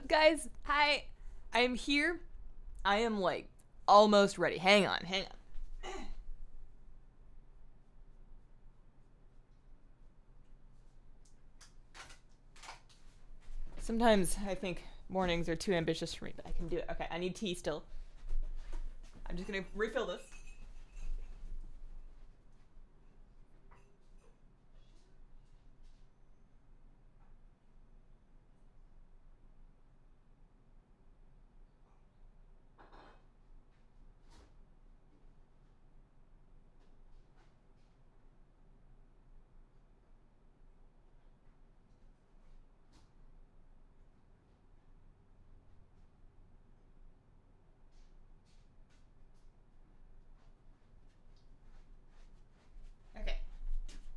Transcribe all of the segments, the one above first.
Guys, hi, I'm here. I am like almost ready. Hang on. Sometimes I think mornings are too ambitious for me, but I can do it. Okay, I need tea still. I'm just gonna refill this.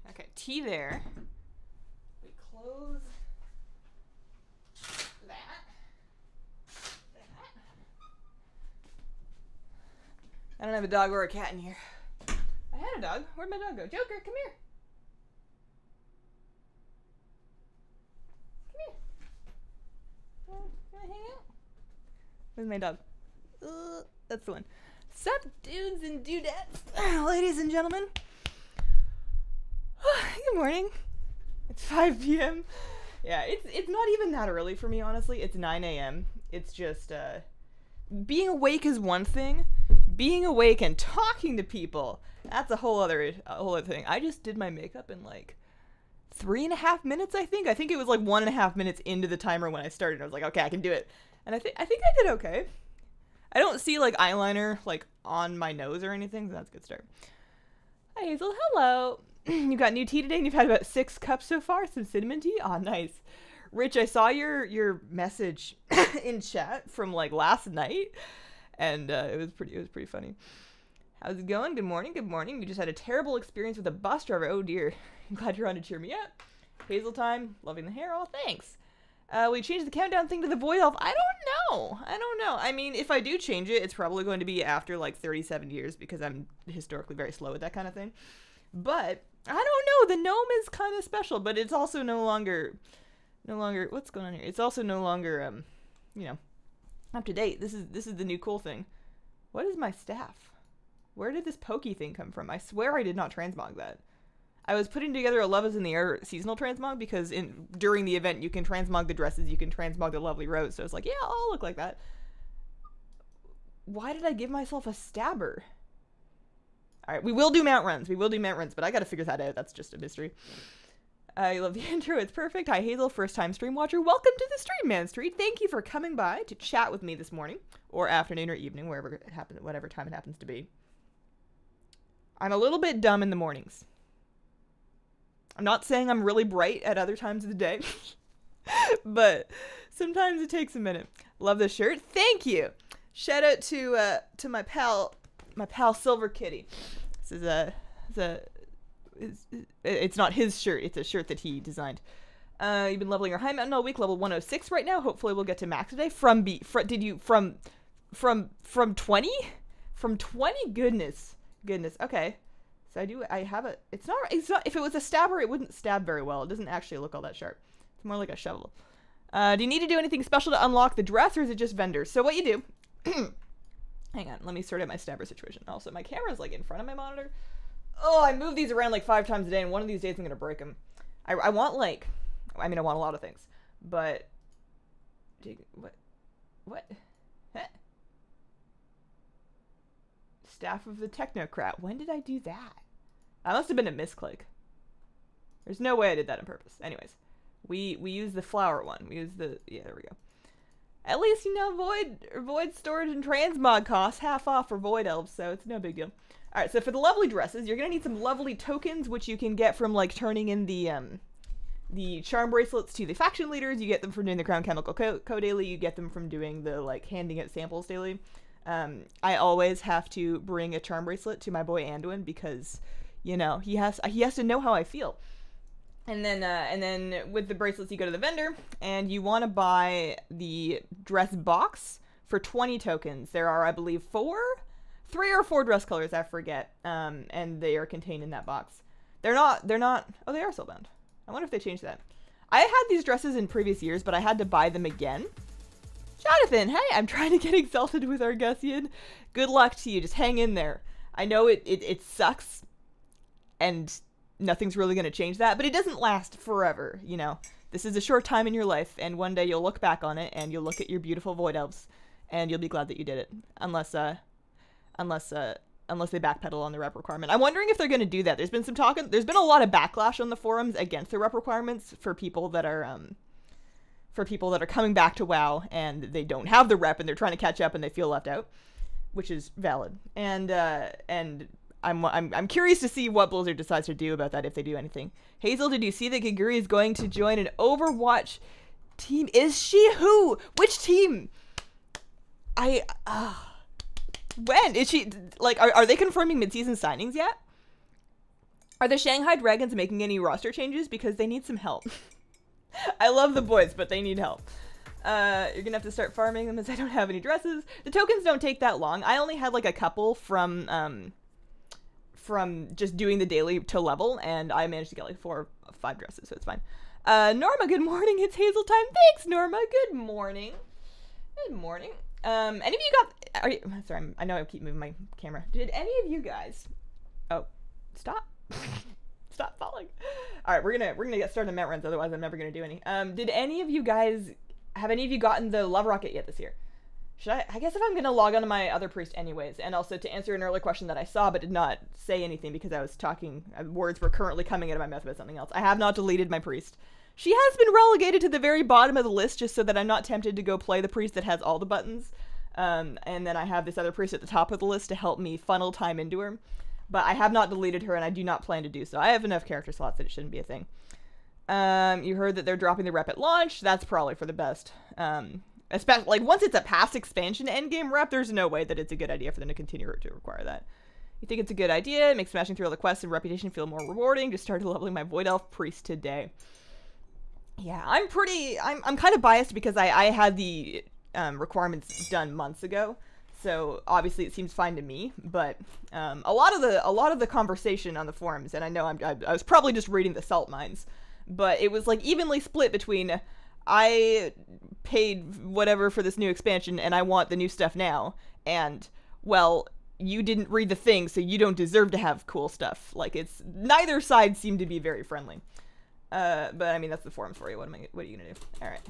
Okay, tea there. We close that. I don't have a dog or a cat in here. I had a dog. Where'd my dog go? Joker, come here. Come here. Want to hang out? Where's my dog? That's the one. Sup, dudes and dudettes, ladies and gentlemen. Good morning. It's 5 p.m. Yeah, it's not even that early for me, honestly. It's 9 a.m. It's just, being awake is one thing. Being awake and talking to people, that's a whole other thing. I just did my makeup in like 3.5 minutes, I think. I think it was like 1.5 minutes into the timer when I started. I was like, okay, I can do it. And I think I did okay. I don't see like eyeliner like on my nose or anything, so that's a good start. Hi, Hazel. Hello. You got new tea today, and you've had about 6 cups so far. Some cinnamon tea. Aw, nice. Rich, I saw your message in chat from like last night, and it was pretty funny. How's it going? Good morning. Good morning. You just had a terrible experience with a bus driver. Oh dear. I'm glad you're on to cheer me up. Hazel time. Loving the hair. All thanks. We changed the countdown thing to the void elf. I don't know. I mean, if I do change it, it's probably going to be after like 37 years because I'm historically very slow at that kind of thing. But I don't know. The gnome is kind of special, but it's also no longer No longer, what's going on here? It's also no longer, you know, up to date. This is the new cool thing. What is my staff? Where did this pokey thing come from? I swear I did not transmog that. I was putting together a Love is in the Air seasonal transmog because during the event you can transmog the dresses, you can transmog the lovely rose. So it's like, yeah, I'll look like that. Why did I give myself a stabber? All right, we will do mount runs. We will do mount runs, but I got to figure that out. That's just a mystery. I love the intro. It's perfect. Hi, Hazel, first-time stream watcher. Welcome to the Stream Man Street. Thank you for coming by to chat with me this morning, or afternoon, or evening, wherever it happens, whatever time it happens to be. I'm a little bit dumb in the mornings. I'm not saying I'm really bright at other times of the day, but sometimes it takes a minute. Love this shirt. Thank you. Shout out to my pal Silver Kitty. This is it's not his shirt. It's a shirt that he designed. You've been leveling your high mountain all week, level 106 right now. Hopefully we'll get to max today. From 20? From 20? Goodness. Okay. So I have a, it's not, if it was a stabber, it wouldn't stab very well. It doesn't actually look all that sharp. It's more like a shovel. Do you need to do anything special to unlock the dress, or is it just vendors? So what you do, hang on, let me sort out my stabber situation. Also, my camera's like in front of my monitor. Oh, I move these around like 5 times a day, and one of these days I'm gonna break them. I want like, I mean, I want a lot of things, but, what? Huh? Staff of the Technocrat. When did I do that? That must have been a misclick. There's no way I did that on purpose. Anyways, we use the flower one. We use the, yeah, there we go. At least, you know, void storage and transmog costs half off for void elves, so it's no big deal. All right, so for the lovely dresses, you're gonna need some lovely tokens, which you can get from like turning in the charm bracelets to the faction leaders. You get them from doing the Crown Chemical Co daily. You get them from doing the like handing out samples daily. I always have to bring a charm bracelet to my boy Anduin because, you know, he has to know how I feel. And then with the bracelets, you go to the vendor and you want to buy the dress box for 20 tokens. There are, I believe, 3 or 4 dress colors, I forget. And they are contained in that box. They're not, oh, they are soulbound. I wonder if they changed that. I had these dresses in previous years, but I had to buy them again. Jonathan, hey, I'm trying to get exalted with Argusian. Good luck to you. Just hang in there. I know it sucks, and nothing's really going to change that, but it doesn't last forever, you know. This is a short time in your life, and one day you'll look back on it, and you'll look at your beautiful void elves, and you'll be glad that you did it. Unless they backpedal on the rep requirement. I'm wondering if they're going to do that. There's been some talk. There's been a lot of backlash on the forums against the rep requirements for people that are coming back to WoW and they don't have the rep and they're trying to catch up and they feel left out, which is valid. And I'm curious to see what Blizzard decides to do about that, if they do anything. Hazel, did you see that Giguri is going to join an Overwatch team? Is she? Who? Which team? When is she? Like, are they confirming mid-season signings yet? Are the Shanghai Dragons making any roster changes? Because they need some help. I love the boys, but they need help. You're gonna have to start farming them as I don't have any dresses. The tokens don't take that long. I only had like a couple from just doing the daily to level, and I managed to get like 4 or 5 dresses, so it's fine. Norma, good morning. It's Hazel time. Thanks, Norma. Good morning. Good morning. Any of you got? Are you? Sorry, I know I keep moving my camera. Did any of you guys? Oh, stop. Stop falling. All right, we're gonna get started on mount runs. Otherwise, I'm never gonna do any. Did any of you guys have any of you gotten the love rocket yet this year? Should I guess if I'm gonna log on to my other priest anyways, and also to answer an earlier question that I saw but did not say anything because I was talking. Words were currently coming out of my mouth about something else. I have not deleted my priest. She has been relegated to the very bottom of the list just so that I'm not tempted to go play the priest that has all the buttons. And then I have this other priest at the top of the list to help me funnel time into her. But I have not deleted her, and I do not plan to do so. I have enough character slots that it shouldn't be a thing. You heard that they're dropping the rep at launch. That's probably for the best. Especially, like, once it's a past expansion endgame rep, there's no way that it's a good idea for them to continue to require that. You think it's a good idea? It makes smashing through all the quests and reputation feel more rewarding. Just started leveling my Void Elf priest today. Yeah, I'm kind of biased because I had the requirements done months ago. So obviously it seems fine to me, but a lot of the conversation on the forums, and I know I was probably just reading the salt mines, but it was like evenly split between I paid whatever for this new expansion and I want the new stuff now. And, well, you didn't read the thing, so you don't deserve to have cool stuff. Like, it's, neither side seemed to be very friendly. But I mean, that's the forums for you. What are you gonna do? All right.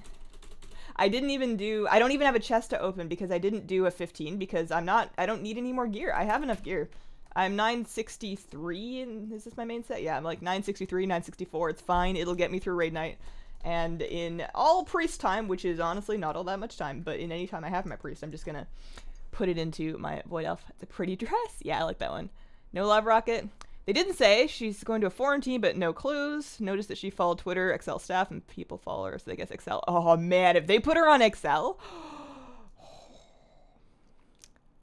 I don't even have a chest to open because I didn't do a 15 because I don't need any more gear. I have enough gear. I'm 963, and is this my main set? Yeah, I'm like 963, 964. It's fine. It'll get me through raid night. And in all priest time, which is honestly not all that much time, but in any time I have my priest, I'm just gonna put it into my void elf. It's a pretty dress. Yeah, I like that one. No love rocket. They didn't say she's going to a foreign team, but no clues. Notice that she followed Twitter, Excel staff, and people follow her, so I guess Excel. Oh man, if they put her on Excel,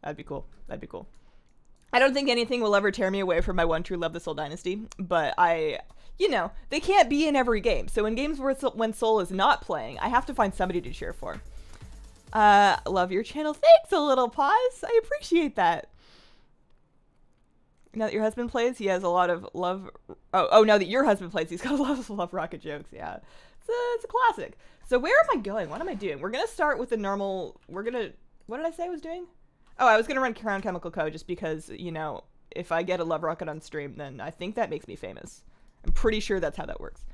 that'd be cool. That'd be cool. I don't think anything will ever tear me away from my one true love, the Soul Dynasty, but you know, they can't be in every game. So in games when Soul is not playing, I have to find somebody to cheer for. Love your channel. Thanks, a little pause. I appreciate that. Now that your husband plays, he has a lot of love. Oh, now that your husband plays, he's got a lot of love rocket jokes. Yeah, it's a classic. So where am I going? What am I doing? We're gonna start with the normal. What did I say I was doing? Oh, I was gonna run Crown Chemical Co. just because, you know, if I get a love rocket on stream, then I think that makes me famous. I'm pretty sure that's how that works.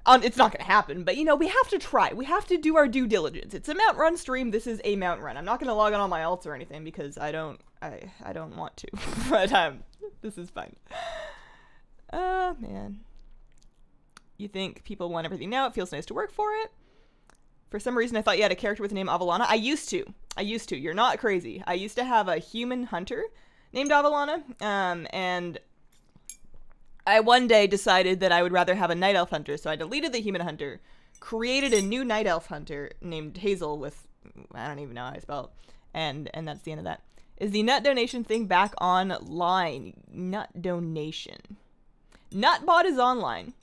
It's not gonna happen, but you know, we have to try. We have to do our due diligence. It's a mount run stream. This is a mount run. I'm not gonna log on all my alts or anything because I don't want to. But this is fine. Man. You think people want everything now? It feels nice to work for it. For some reason, I thought you had a character with the name Avalana. I used to. You're not crazy. I used to have a human hunter named Avalana, and I one day decided that I would rather have a night elf hunter, so I deleted the human hunter, created a new night elf hunter named Hazel with, I don't even know how I spell it, and that's the end of that. Is the nut donation thing back online? Nut donation. Nutbot is online.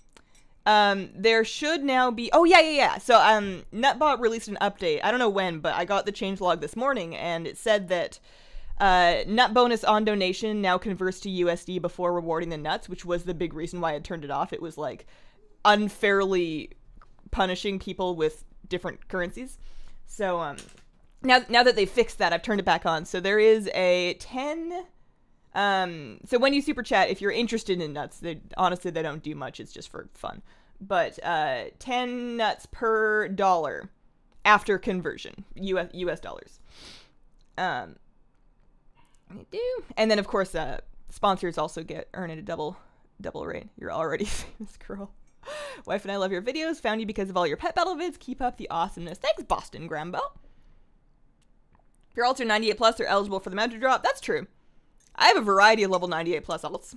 There should now be, oh yeah. So, Nutbot released an update. I don't know when, but I got the changelog this morning, and it said that nut bonus on donation now converts to USD before rewarding the nuts, which was the big reason why I turned it off. It was like unfairly punishing people with different currencies. So, now that they fixed that, I've turned it back on. So there is a 10, so when you super chat, if you're interested in nuts, honestly, they don't do much. It's just for fun. But, 10 nuts per dollar after conversion, US dollars. I do. And then of course, sponsors also earn a double rate. You're already famous, girl. Wife and I love your videos. Found you because of all your pet battle vids. Keep up the awesomeness. Thanks, Boston Grambo. If your alts are 98 plus, they're eligible for the mounted drop. That's true. I have a variety of level 98 plus alts.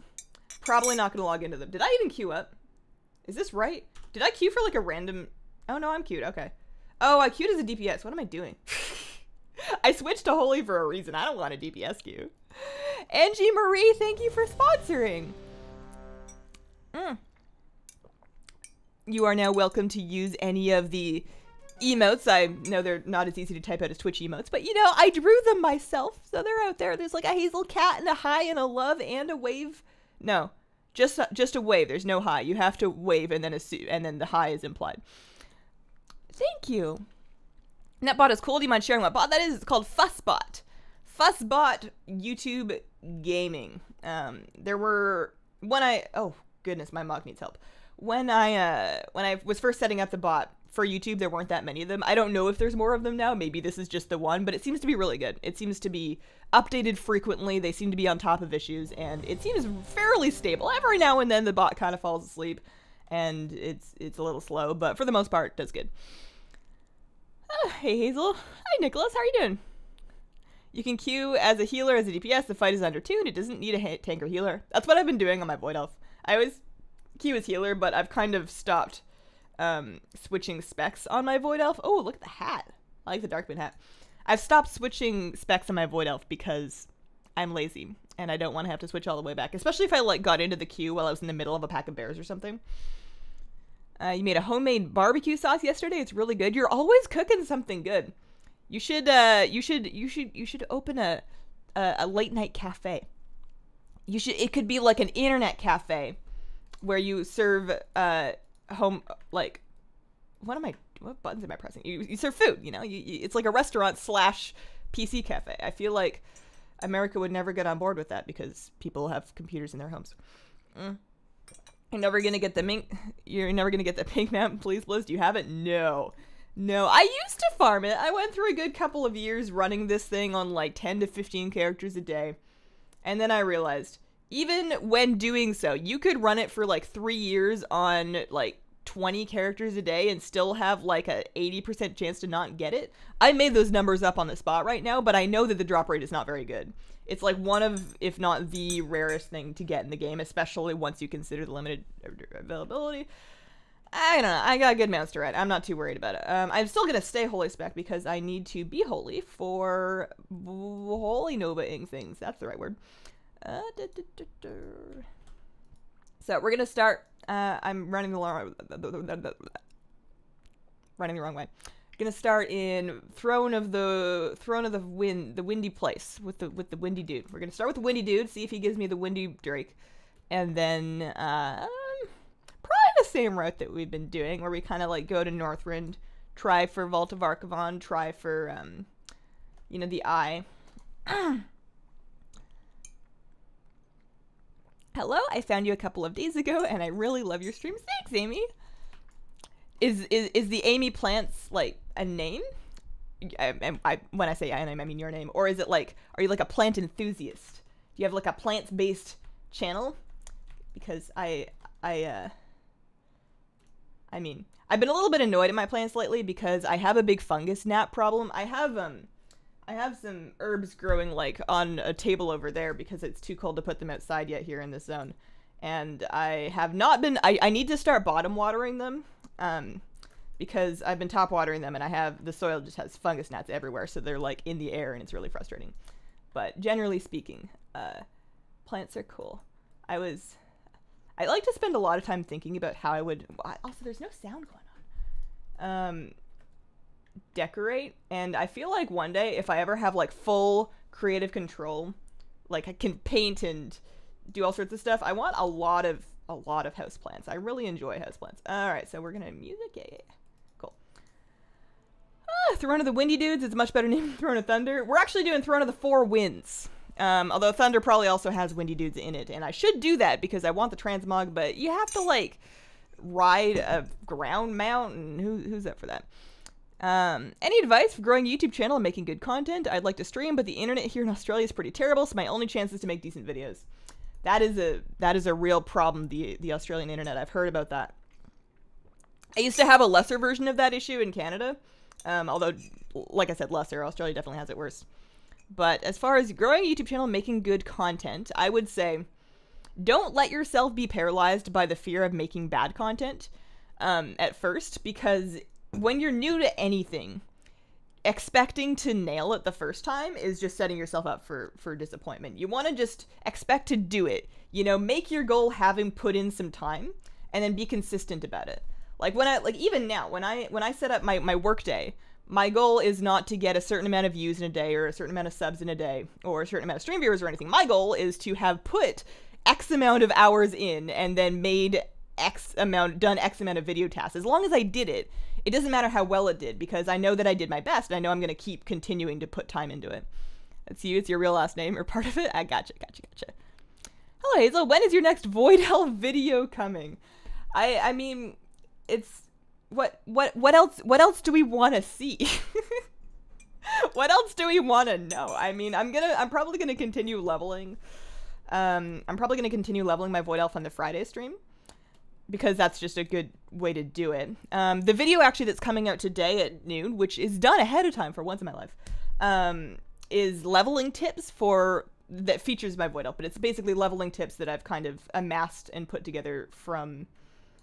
Probably not going to log into them. Did I even queue up? Is this right? Did I queue for like a random... Oh, no, I'm queued. Okay. Oh, I queued as a DPS. What am I doing? I switched to Holy for a reason. I don't want a DPS queue. Angie Marie, thank you for sponsoring. You are now welcome to use any of the emotes. I know they're not as easy to type out as Twitch emotes, but you know, I drew them myself, so they're out there. There's like a hazel cat and a hi and a love and a wave. No, just a wave. There's no hi. You have to wave and then the hi is implied. Thank you. Netbot is cool. Do you mind sharing what bot that is? It's called Fussbot. Fussbot YouTube Gaming. Oh goodness, my mog needs help. When I was first setting up the bot for YouTube, there weren't that many of them. I don't know if there's more of them now. Maybe this is just the one, but it seems to be really good. It seems to be updated frequently. They seem to be on top of issues, and it seems fairly stable. Every now and then the bot kind of falls asleep, and it's a little slow, but for the most part, it does good. Hey Hazel. Hi Nicholas, how are you doing? You can queue as a healer, as a DPS. The fight is under 2 and it doesn't need a tank or healer. That's what I've been doing on my Void Elf. I always queue as healer, but I've kind of stopped switching specs on my Void Elf. Oh, look at the hat. I like the Darkman hat. I've stopped switching specs on my Void Elf because I'm lazy and I don't want to have to switch all the way back, especially if I like got into the queue while I was in the middle of a pack of bears or something. You made a homemade barbecue sauce yesterday. It's really good. You're always cooking something good. You should open a late night cafe. It could be like an internet cafe where you serve home, like, what am I what buttons am I pressing? You serve food, you know? It's like a restaurant slash PC cafe. I feel like America would never get on board with that because people have computers in their homes. You're never gonna get the pink mountain please list. Do you have it? No. I used to farm it. I went through a good couple of years running this thing on like 10 to 15 characters a day. And then I realized, even when doing so, you could run it for like 3 years on like 20 characters a day and still have like a 80% chance to not get it. I made those numbers up on the spot right now, but I know that the drop rate is not very good. It's like one of, if not the rarest thing to get in the game, especially once you consider the limited availability. I don't know. I got good mounts to ride. I'm not too worried about it. I'm still going to stay holy spec because I need to be holy for holy Nova-ing things. That's the right word. So we're going to start. I'm running the wrong way. Gonna start in Throne of the Windy Place with the Windy Dude. We're gonna start with the Windy Dude, see if he gives me the Windy Drake, and then probably the same route that we've been doing, where we kind of like go to Northrend, try for Vault of Archivon, try for you know, the Eye. Hello, I found you a couple of days ago, and I really love your streams. Thanks, Amy. Is the Amy Plants like a name? When I say I mean your name, or is it like, are you like a plant enthusiast? Do you have like a plants based channel? Because I mean, I've been a little bit annoyed at my plants lately because I have a big fungus gnat problem. I have some herbs growing like on a table over there because it's too cold to put them outside yet here in this zone. And I have not been, I need to start bottom watering them. Because I've been top watering them and the soil just has fungus gnats everywhere, so they're like in the air and it's really frustrating. But generally speaking, plants are cool. I like to spend a lot of time thinking about how I would, also there's no sound going on, decorate, and I feel like one day if I ever have like full creative control, like I can paint and do all sorts of stuff, I want a lot of houseplants. I really enjoy houseplants. Alright, so we're gonna music. Yeah. Cool. Throne of the Windy Dudes is a much better name than Throne of Thunder. We're actually doing Throne of the Four Winds. Although Thunder probably also has Windy Dudes in it, and I should do that because I want the transmog, but you have to like ride a ground mount, and who's up for that? Any advice for growing a YouTube channel and making good content? I'd like to stream, but the internet here in Australia is pretty terrible, so my only chance is to make decent videos. That is a real problem, the Australian internet. I've heard about that. I used to have a lesser version of that issue in Canada. Although, like I said, lesser. Australia definitely has it worse. But as far as growing a YouTube channel and making good content, I would say don't let yourself be paralyzed by the fear of making bad content at first, because when you're new to anything, expecting to nail it the first time is just setting yourself up for disappointment. You want to just expect to do it. You know, make your goal having put in some time, and then be consistent about it. Like even now, when I set up my work day, my goal is not to get a certain amount of views in a day, or a certain amount of subs in a day, or a certain amount of stream viewers or anything. My goal is to have put X amount of hours in, and then done X amount of video tasks. As long as I did it, it doesn't matter how well it did, because I know that I did my best, and I know I'm going to keep continuing to put time into it. That's you. It's your real last name or part of it. I gotcha. Hello, Hazel. When is your next Void Elf video coming? I mean, it's what else do we want to see? What else do we want to know? I mean, I'm probably gonna continue leveling. I'm probably gonna continue leveling my Void Elf on the Friday stream, because that's just a good way to do it. The video actually that's coming out today at noon, which is done ahead of time for once in my life, is leveling tips that features my Void Elf, but it's basically leveling tips that I've kind of amassed and put together from,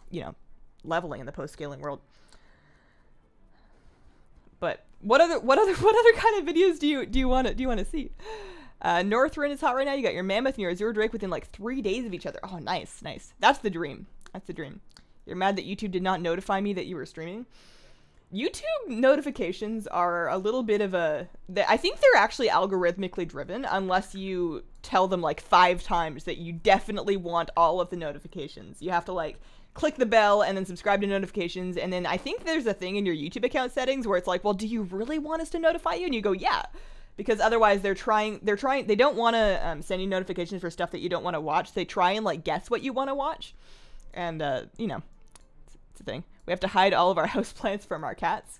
you know, leveling in the post-scaling world. But what other kind of videos do you want to see? Northrend is hot right now. You got your Mammoth and your Azure Drake within like 3 days of each other. Oh, nice. That's the dream. You're mad that YouTube did not notify me that you were streaming? YouTube notifications are a little bit of I think they're actually algorithmically driven, unless you tell them like 5 times that you definitely want all of the notifications. You have to like click the bell and then subscribe to notifications. And then I think there's a thing in your YouTube account settings where it's like, well, do you really want us to notify you? And you go, yeah, because otherwise they don't want to send you notifications for stuff that you don't want to watch. They try and like guess what you want to watch. And, you know, it's a thing. We have to hide all of our houseplants from our cats.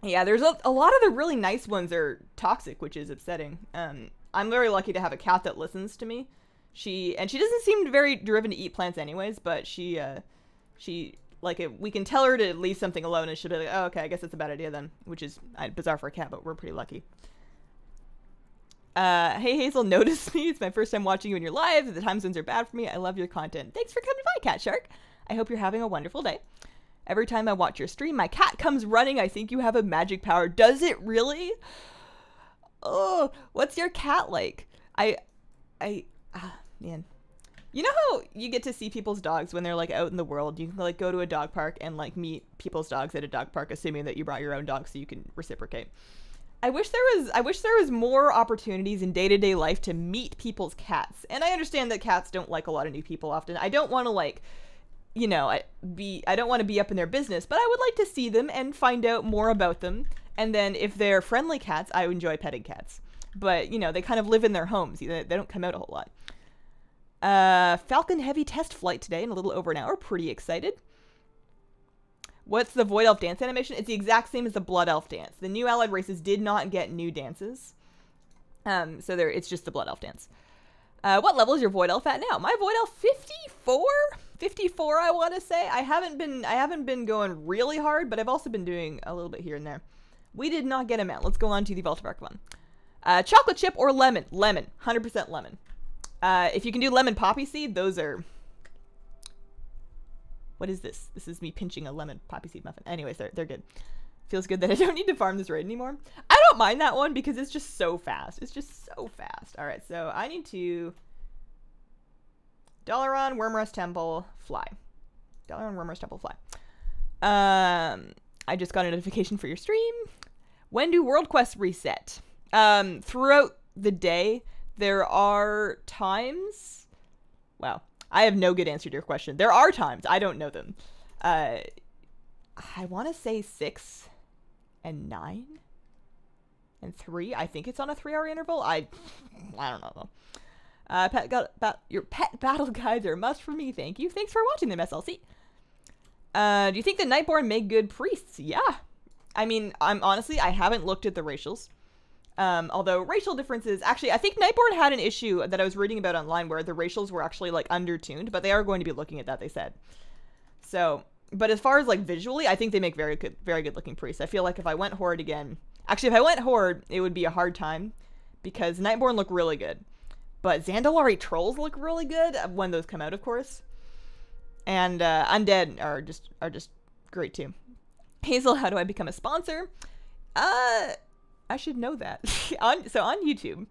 Yeah, there's a lot of the really nice ones are toxic, which is upsetting. I'm very lucky to have a cat that listens to me. She doesn't seem very driven to eat plants anyways, but she like, we can tell her to leave something alone and she'll be like, oh, okay, I guess that's a bad idea then, which is bizarre for a cat, but we're pretty lucky. Hey Hazel, notice me. It's my first time watching you in your live. The time zones are bad for me. I love your content. Thanks for coming by, Cat Shark. I hope you're having a wonderful day. Every time I watch your stream, my cat comes running. I think you have a magic power. Does it really? Oh, what's your cat like? Man. You know how you get to see people's dogs when they're like out in the world? You can like go to a dog park and like meet people's dogs at a dog park, assuming that you brought your own dog so you can reciprocate. I wish there was more opportunities in day-to-day life to meet people's cats. And I understand that cats don't like a lot of new people often. I don't want to like, you know, I don't want to be up in their business, but I would like to see them and find out more about them. And then if they're friendly cats, I enjoy petting cats. But, you know, they kind of live in their homes. They don't come out a whole lot. Falcon Heavy test flight today in a little over an hour. Pretty excited. What's the Void Elf dance animation? It's the exact same as the Blood Elf dance. The new allied races did not get new dances. So it's just the Blood Elf dance. What level is your Void Elf at now? My Void Elf 54? 54, I want to say. I haven't been going really hard, but I've also been doing a little bit here and there. We did not get a mount. Let's go on to the Veltabark one. Chocolate chip or lemon? Lemon. 100% lemon. If you can do lemon poppy seed, those are... What is this? This is me pinching a lemon poppy seed muffin. Anyways, they're good. Feels good that I don't need to farm this raid anymore. I don't mind that one because it's just so fast. It's just so fast. All right, so I need to... Dalaran, Wormrest Temple, fly. Dalaran, Wormrest Temple, fly. I just got a notification for your stream. When do world quests reset? Throughout the day, there are times... Wow. I have no good answer to your question. There are times. I don't know them. I want to say 6 and 9 and 3. I think it's on a 3-hour interval. I don't know though. Your pet battle guides are a must for me. Thank you. Thanks for watching them, SLC. Do you think the Nightborn make good priests? Yeah. I mean, I haven't looked at the racials. Although racial differences, actually, I think Nightborn had an issue that I was reading about online where the racials were actually like undertuned, but they are going to be looking at that, they said. So, but as far as like visually, I think they make very good looking priests. I feel like if I went Horde again, actually if I went Horde, it would be a hard time because Nightborn look really good, but Zandalari trolls look really good when those come out, of course. And Undead are just great too. Hazel, how do I become a sponsor? I should know that. So on YouTube.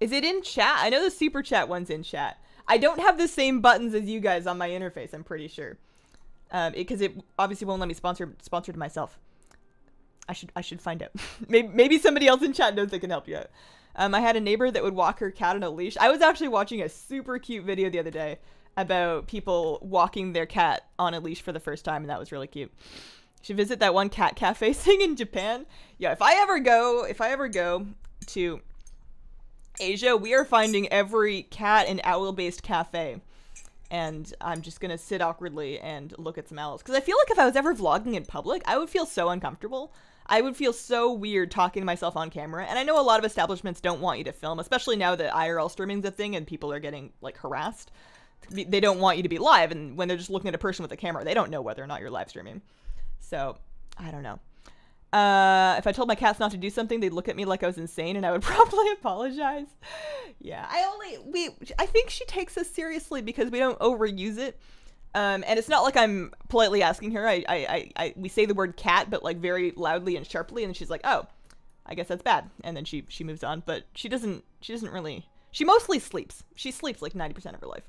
Is it in chat? I know the super chat one's in chat. I don't have the same buttons as you guys on my interface, I'm pretty sure. Because it obviously won't let me sponsor to myself. I should find out. maybe somebody else in chat knows that can help you out. I had a neighbor that would walk her cat on a leash. I was actually watching a super cute video the other day about people walking their cat on a leash for the first time, and that was really cute. You should visit that one cat cafe thing in Japan. Yeah, if I ever go to Asia, we are finding every cat and owl-based cafe, and I'm just gonna sit awkwardly and look at some owls. Because I feel like if I was ever vlogging in public, I would feel so uncomfortable. I would feel so weird talking to myself on camera, and I know a lot of establishments don't want you to film, especially now that IRL streaming's a thing and people are getting, like, harassed. They don't want you to be live, and when they're just looking at a person with a camera, they don't know whether or not you're live streaming. So, I don't know. If I told my cats not to do something, they'd look at me like I was insane, and I would probably apologize. Yeah, I think she takes us seriously because we don't overuse it. And it's not like I'm politely asking her. We say the word cat, but like very loudly and sharply, and she's like, oh, I guess that's bad. And then she moves on, but she doesn't really, she mostly sleeps. She sleeps like 90% of her life.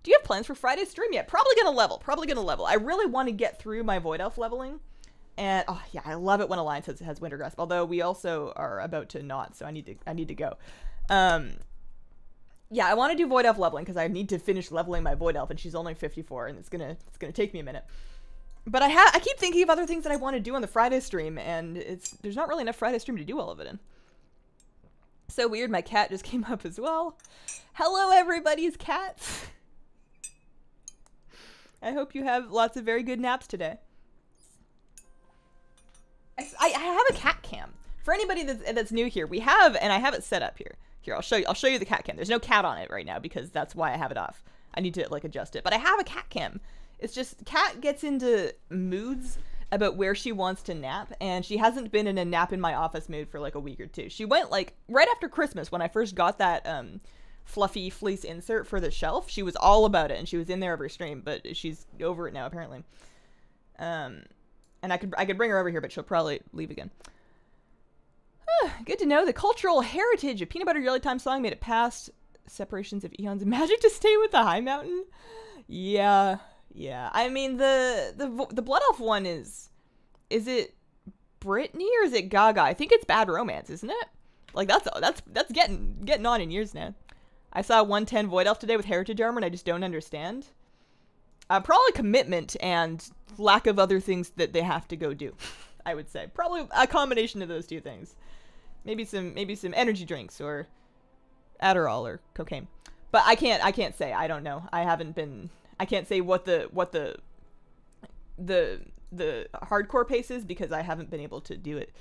Do you have plans for Friday's stream yet? Probably gonna level. I really want to get through my Void Elf leveling. And, oh yeah, I love it when Alliance has Winter Grasp, although we also are about to not, so I need to go. yeah, I want to do Void Elf leveling because I need to finish leveling my Void Elf, and she's only 54, and it's gonna take me a minute. But I keep thinking of other things that I want to do on the Friday stream, and there's not really enough Friday stream to do all of it in. So weird, my cat just came up as well. Hello, everybody's cats. I hope you have lots of very good naps today. I have a cat cam. For anybody that's new here, we have, and I have it set up here. Here, I'll show you the cat cam. There's no cat on it right now because that's why I have it off. I need to like adjust it, but I have a cat cam. It's just cat gets into moods about where she wants to nap, and she hasn't been in a nap in my office mood for like a week or two. She went like right after Christmas when I first got that fluffy fleece insert for the shelf. She was all about it, and she was in there every stream, but she's over it now apparently. And I could bring her over here, but she'll probably leave again. Good to know. The cultural heritage of Peanut Butter Jelly Time song made it past separations of eons of magic to stay with the High Mountain. Yeah. I mean, the Blood Elf one is it Britney or is it Gaga? I think it's Bad Romance, isn't it? Like that's getting on in years now. I saw 110 Void Elf today with heritage armor, and I just don't understand. Probably commitment and lack of other things that they have to go do. I would say probably a combination of those two things. Maybe some energy drinks or Adderall or cocaine. But I can't say. I don't know. I can't say what the hardcore pace is because I haven't been able to do it.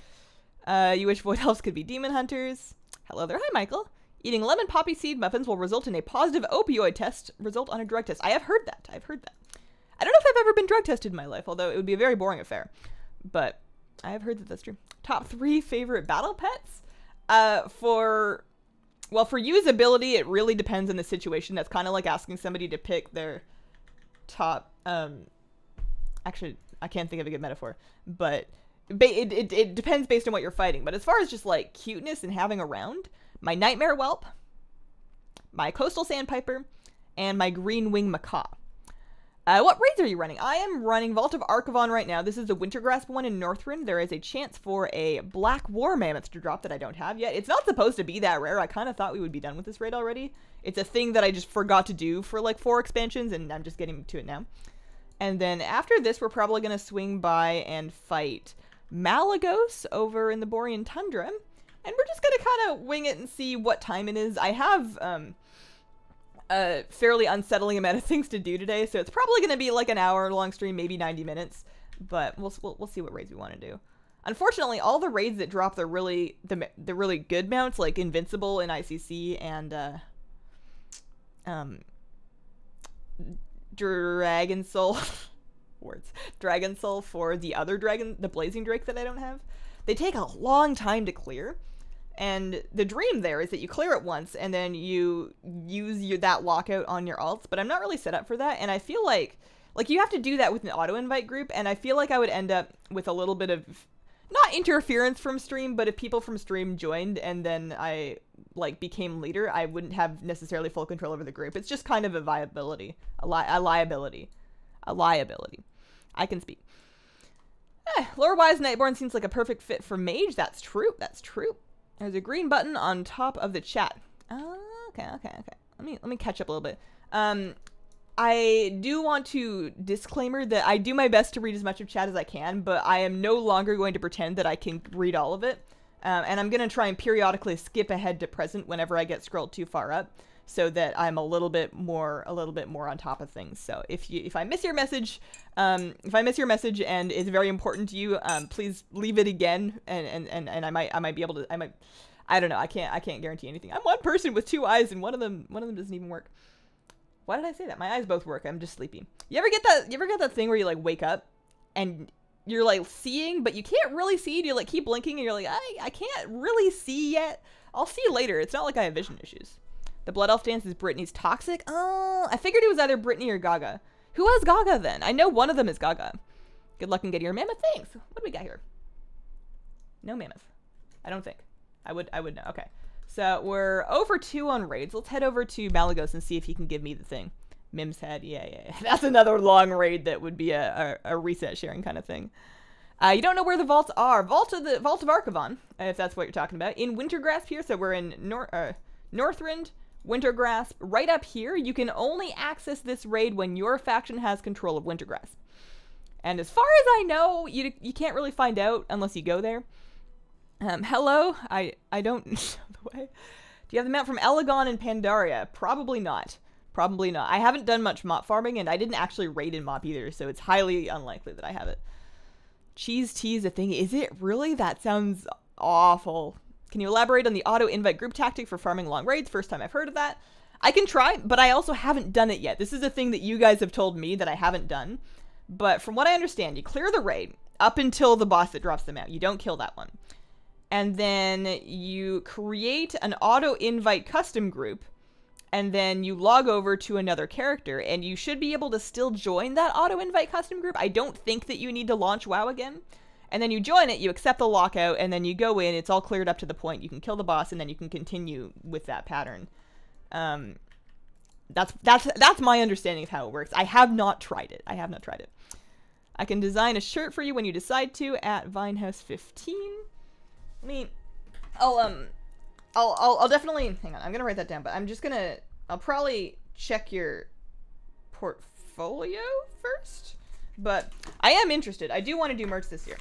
You wish Void Elves could be demon hunters. Hello there. Hi, Michael. Eating lemon poppy seed muffins will result in a positive opioid test result on a drug test. I have heard that. I don't know if I've ever been drug tested in my life, although it would be a very boring affair. But I have heard that that's true. Top 3 favorite battle pets? For usability, it really depends on the situation. That's kind of like asking somebody to pick their top, actually, I can't think of a good metaphor, but it depends based on what you're fighting. But as far as just like cuteness and having around, my Nightmare Whelp, my Coastal Sandpiper, and my Green Wing Macaw. What raids are you running? I am running Vault of Archivon right now. This is the Wintergrasp one in Northrend. There is a chance for a Black War Mammoth to drop that I don't have yet. It's not supposed to be that rare. I kind of thought we would be done with this raid already. It's a thing that I just forgot to do for like 4 expansions, and I'm just getting to it now. And then after this, we're probably going to swing by and fight Malagos over in the Borean Tundra. And we're just going to kind of wing it and see what time it is. I have a fairly unsettling amount of things to do today, so it's probably going to be like an hour-long stream, maybe 90 minutes. But we'll see what raids we want to do. Unfortunately, all the raids that drop the really good mounts, like Invincible in ICC and Dragon Soul Dragon Soul for the other dragon, the Blazing Drake that I don't have, they take a long time to clear. And the dream there is that you clear it once and then you use that lockout on your alts, but I'm not really set up for that. And I feel like you have to do that with an auto invite group, and I feel like I would end up with a little bit of not interference from stream, but if people from stream joined and then I like became leader, I wouldn't have necessarily full control over the group. It's just kind of a liability. I can speak. Lore-wise, Nightborn seems like a perfect fit for mage. That's true. There's a green button on top of the chat. Okay. Let me catch up a little bit. I do want to disclaimer that I do my best to read as much of chat as I can, but I am no longer going to pretend that I can read all of it. And I'm going to try and periodically skip ahead to present whenever I get scrolled too far up, so that I'm a little bit more on top of things. So if I miss your message, and it's very important to you, please leave it again, and I might be able to, I don't know, I can't guarantee anything. I'm one person with 2 eyes, and one of them doesn't even work. Why did I say that? My eyes both work. I'm just sleepy. You ever get that thing where you like wake up and you're like seeing, but you can't really see, and you like keep blinking and you're like, I can't really see yet. I'll see later. It's not like I have vision issues. The Blood Elf dance is Britney's Toxic. Oh, I figured it was either Britney or Gaga. Who has Gaga then? I know one of them is Gaga. Good luck in getting your mammoth. Thanks. What do we got here? No mammoth. I don't think. I would know. Okay. So we're over 2 on raids. Let's head over to Malagos and see if he can give me the thing. Mim's head. Yeah. That's another long raid that would be a reset sharing kind of thing. You don't know where the vaults are. Vault of Archivon, if that's what you're talking about. In Wintergrasp here. So we're in Northrend. Wintergrasp, right up here, you can only access this raid when your faction has control of Wintergrasp. And as far as I know, you can't really find out unless you go there. Hello? I don't know the way. Do you have the map from Elegon and Pandaria? Probably not. Probably not. I haven't done much mop farming, and I didn't actually raid in mop either, so it's highly unlikely that I have it. Cheese tea is a thing. Is it really? That sounds awful. Can you elaborate on the auto-invite group tactic for farming long raids? First time I've heard of that. I can try, but I also haven't done it yet. This is a thing that you guys have told me that I haven't done. But from what I understand, you clear the raid up until the boss that drops them out. You don't kill that one. And then you create an auto-invite custom group, and then you log over to another character, and you should be able to still join that auto-invite custom group. I don't think that you need to launch WoW again. And then you join it, you accept the lockout, and then you go in, it's all cleared up to the point you can kill the boss, and then you can continue with that pattern. That's my understanding of how it works. I have not tried it. I have not tried it. I can design a shirt for you when you decide to at Vinehouse15. I mean, I'll definitely, hang on, I'm gonna write that down, but I'll probably check your portfolio first, but I am interested. I do want to do merch this year.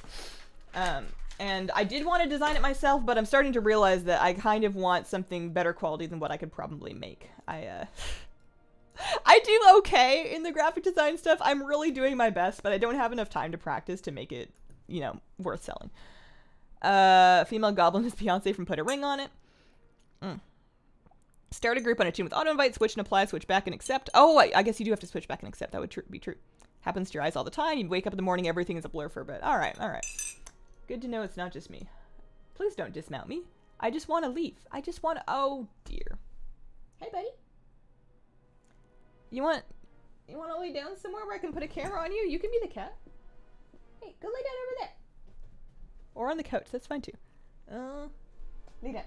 And I did want to design it myself, but I'm starting to realize that I kind of want something better quality than what I could probably make. I do okay in the graphic design stuff. I'm really doing my best, but I don't have enough time to practice to make it, you know, worth selling. Female goblin is Beyonce from Put a Ring on It. Start a group on a team with auto-invite, switch and apply, switch back and accept. Oh, I guess you do have to switch back and accept. That would be true. Happens to your eyes all the time. You wake up in the morning, everything is a blur for a bit. Alright, alright. Good to know it's not just me. Please don't dismount me. I just want to leave. I just want to... Oh, dear. Hey, buddy. You want to lay down somewhere where I can put a camera on you? You can be the cat. Hey, go lay down over there. Or on the couch. That's fine, too. Lay down.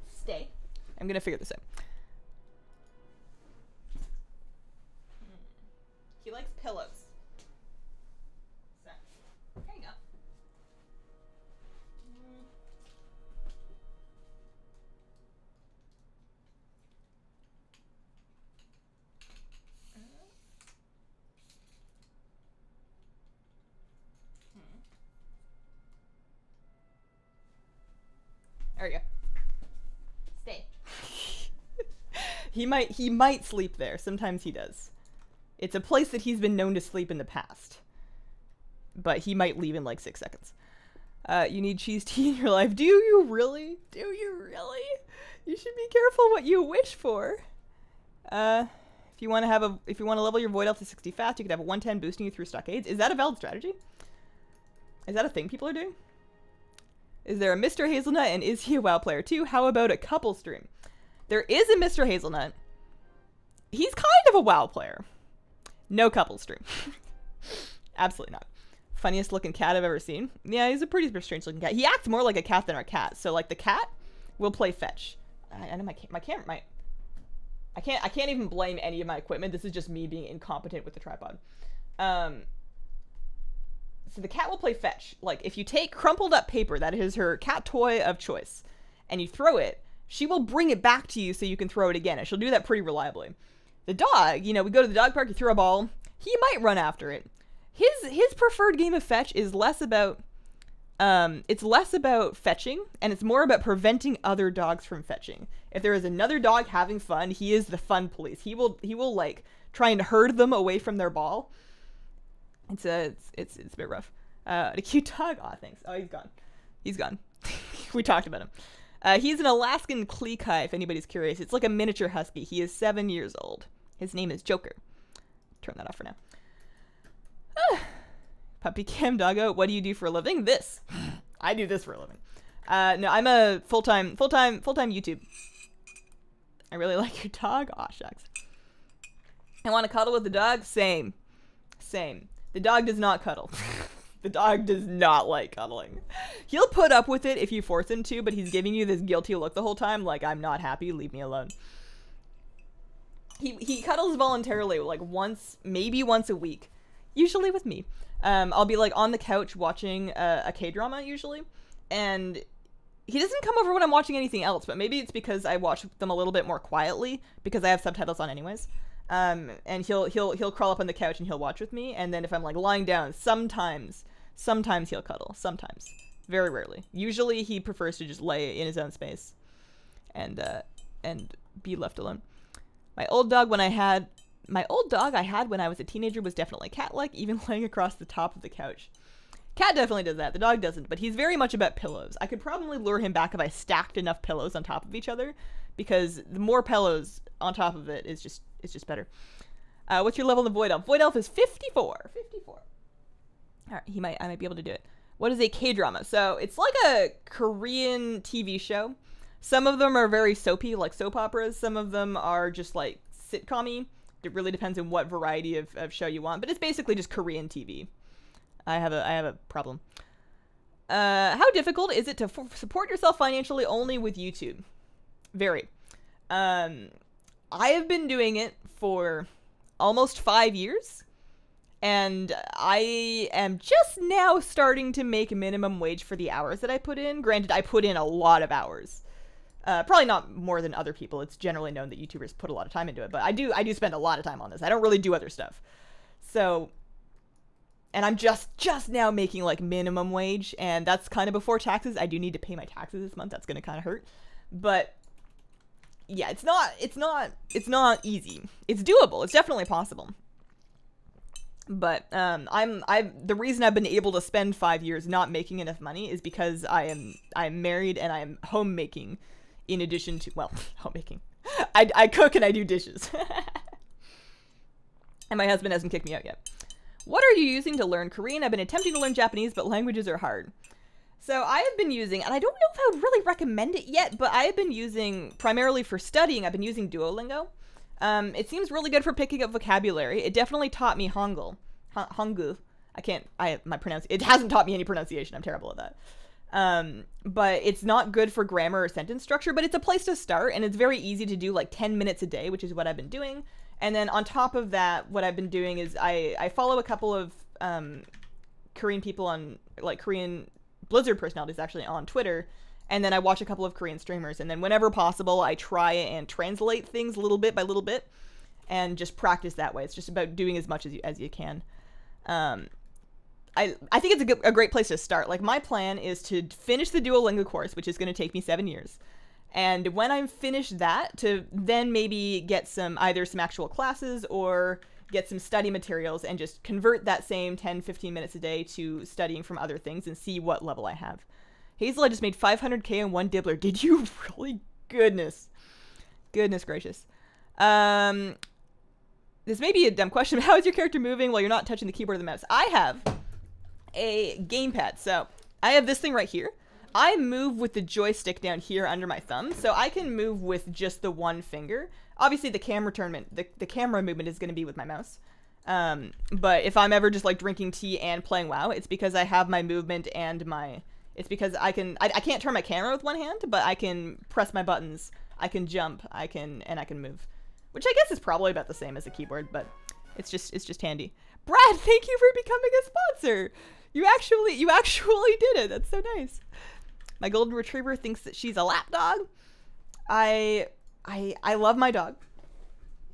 Stay. I'm going to figure this out. He likes pillows. So, there you go. There we go. Stay. He might sleep there. Sometimes he does. It's a place that he's been known to sleep in the past. But he might leave in like 6 seconds. You need cheese tea in your life. Do you really? Do you really? You should be careful what you wish for. If you want to level your void elf to 60 fast, you could have a 110 boosting you through stockades. Is that a valid strategy? Is that a thing people are doing? Is there a Mr. Hazelnut, and is he a WoW player too? How about a couple stream? There is a Mr. Hazelnut. He's kind of a WoW player. No couple stream. Absolutely not. Funniest looking cat I've ever seen. Yeah, he's a pretty strange looking cat. He acts more like a cat than our cat. So like the cat will play fetch. I know my camera, I can't even blame any of my equipment. This is just me being incompetent with the tripod. So the cat will play fetch. Like, if you take crumpled up paper, that is her cat toy of choice, and you throw it, she will bring it back to you so you can throw it again, and she'll do that pretty reliably. The dog, you know, we go to the dog park, you throw a ball, he might run after it. His preferred game of fetch is less about, it's less about fetching, and it's more about preventing other dogs from fetching. If there is another dog having fun, he is the fun police. He will like, try and herd them away from their ball. It's a bit rough. A cute dog. Aw, thanks. Oh, he's gone. He's gone. We talked about him. He's an Alaskan Kleekai, if anybody's curious. It's like a miniature husky. He is 7 years old. His name is Joker. Turn that off for now. Puppy cam doggo. What do you do for a living? This. I do this for a living. No, I'm a full-time YouTube. I really like your dog. Aw, shucks. I want to cuddle with the dog. Same. The dog does not cuddle. The dog does not like cuddling. He'll put up with it if you force him to, but he's giving you this guilty look the whole time, like, I'm not happy, leave me alone. He cuddles voluntarily, like, maybe once a week. Usually with me. I'll be, like, on the couch watching a K-drama, usually, and he doesn't come over when I'm watching anything else, but maybe it's because I watch them a little bit more quietly because I have subtitles on anyways. And he'll crawl up on the couch and he'll watch with me. And then if I'm like lying down, sometimes he'll cuddle. Sometimes, very rarely. Usually he prefers to just lay in his own space, and be left alone. My old dog I had when I was a teenager was definitely cat-like, even laying across the top of the couch. Cat definitely does that. The dog doesn't, but he's very much about pillows. I could probably lure him back if I stacked enough pillows on top of each other, because the more pillows on top of it is just better. What's your level in the Void Elf? Void Elf is 54. 54. All right, I might be able to do it. What is a K-drama? So it's like a Korean TV show. Some of them are very soapy, like soap operas. Some of them are just like sitcom-y. It really depends on what variety of show you want, but it's basically just Korean TV. I have a problem. How difficult is it to support yourself financially only with YouTube? Very. I have been doing it for almost 5 years, and I am just now starting to make minimum wage for the hours that I put in. Granted, I put in a lot of hours. Probably not more than other people. It's generally known that YouTubers put a lot of time into it, but I do spend a lot of time on this. I don't really do other stuff. So, and I'm just now making like minimum wage, and that's kind of before taxes. I do need to pay my taxes this month. That's going to kind of hurt. But yeah, it's not easy. It's doable. It's definitely possible. But the reason I've been able to spend 5 years not making enough money is because I'm married and I'm homemaking, in addition to, well, homemaking. I cook and I do dishes. And my husband hasn't kicked me out yet. What are you using to learn Korean? I've been attempting to learn Japanese, but languages are hard. So I have been using, and I don't know if I would really recommend it yet, but I have been using, primarily for studying, I've been using Duolingo. It seems really good for picking up vocabulary. It definitely taught me Hangul. It hasn't taught me any pronunciation. I'm terrible at that. But it's not good for grammar or sentence structure, but it's a place to start, and it's very easy to do like 10 minutes a day, which is what I've been doing. And then on top of that, what I've been doing is I follow a couple of Korean people on, like Korean Blizzard personalities actually on Twitter, and then I watch a couple of Korean streamers, and then whenever possible, I try and translate things little bit by little bit, and just practice that way. It's just about doing as much as you can. I think it's a great place to start. Like, my plan is to finish the Duolingo course, which is going to take me 7 years. And when I'm finished that, to then maybe get either some actual classes or get some study materials and just convert that same 10-15 minutes a day to studying from other things and see what level I have. Hazel, I just made 500k in one dibbler. Did you really? Goodness gracious. This may be a dumb question, but how is your character moving while you're not touching the keyboard or the mouse? I have a gamepad. So I have this thing right here. I move with the joystick down here under my thumb, so I can move with just the one finger. Obviously, the camera movement is going to be with my mouse. But if I'm ever just like drinking tea and playing WoW, it's because I have my movement and it's because I can't turn my camera with one hand, but I can press my buttons, I can jump, I can move. Which I guess is probably about the same as a keyboard, but it's just handy. Brad, thank you for becoming a sponsor. You actually did it. That's so nice. My golden retriever thinks that she's a lap dog. I love my dog.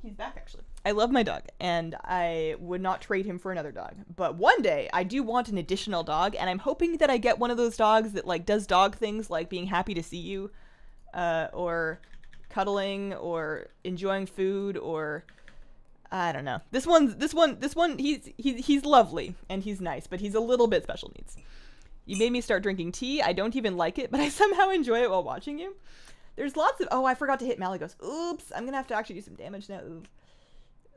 He's back, actually. I love my dog, and I would not trade him for another dog. But one day, I do want an additional dog, and I'm hoping that I get one of those dogs that like does dog things like being happy to see you, or cuddling, or enjoying food, or I don't know. This one, he's lovely and he's nice, but he's a little bit special needs. You made me start drinking tea. I don't even like it, but I somehow enjoy it while watching you. There's lots of, oh, I forgot to hit Malagos. Oops, I'm gonna have to actually do some damage now.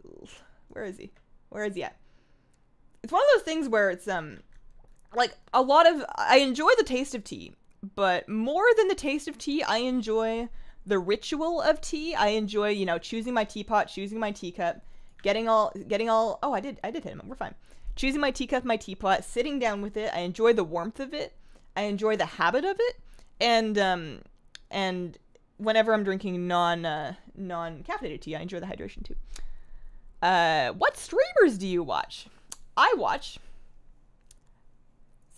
Oof. Where is he? Where is he at? It's one of those things where it's, like, I enjoy the taste of tea, but more than the taste of tea, I enjoy the ritual of tea. I enjoy, you know, choosing my teapot, choosing my teacup, getting all, oh, I did hit him. We're fine. Choosing my teacup, my teapot, sitting down with it. I enjoy the warmth of it. I enjoy the habit of it. And whenever I'm drinking non-caffeinated tea, I enjoy the hydration too. What streamers do you watch? I watch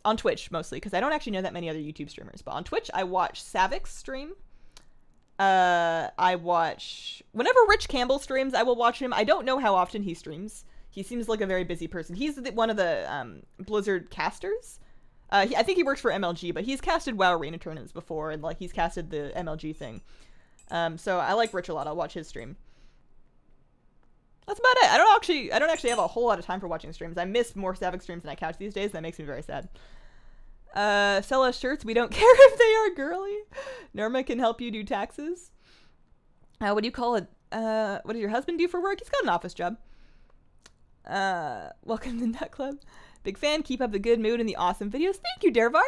On Twitch, mostly, because I don't actually know that many other YouTube streamers. But on Twitch, I watch Savix stream. I watch... Whenever Rich Campbell streams, I will watch him. I don't know how often he streams. He seems like a very busy person. He's one of the Blizzard casters. I think he works for MLG, but he's casted WoW Arena tournaments before, and, like, he's casted the MLG thing. So I like Rich a lot. I'll watch his stream. That's about it. I don't actually have a whole lot of time for watching streams. I miss more Savix streams than I couch these days. That makes me very sad. Sell us shirts. We don't care if they are girly. Norma can help you do taxes. What do you call it? What does your husband do for work? He's got an office job. Welcome to Nut Club. Big fan. Keep up the good mood and the awesome videos. Thank you, Dervar.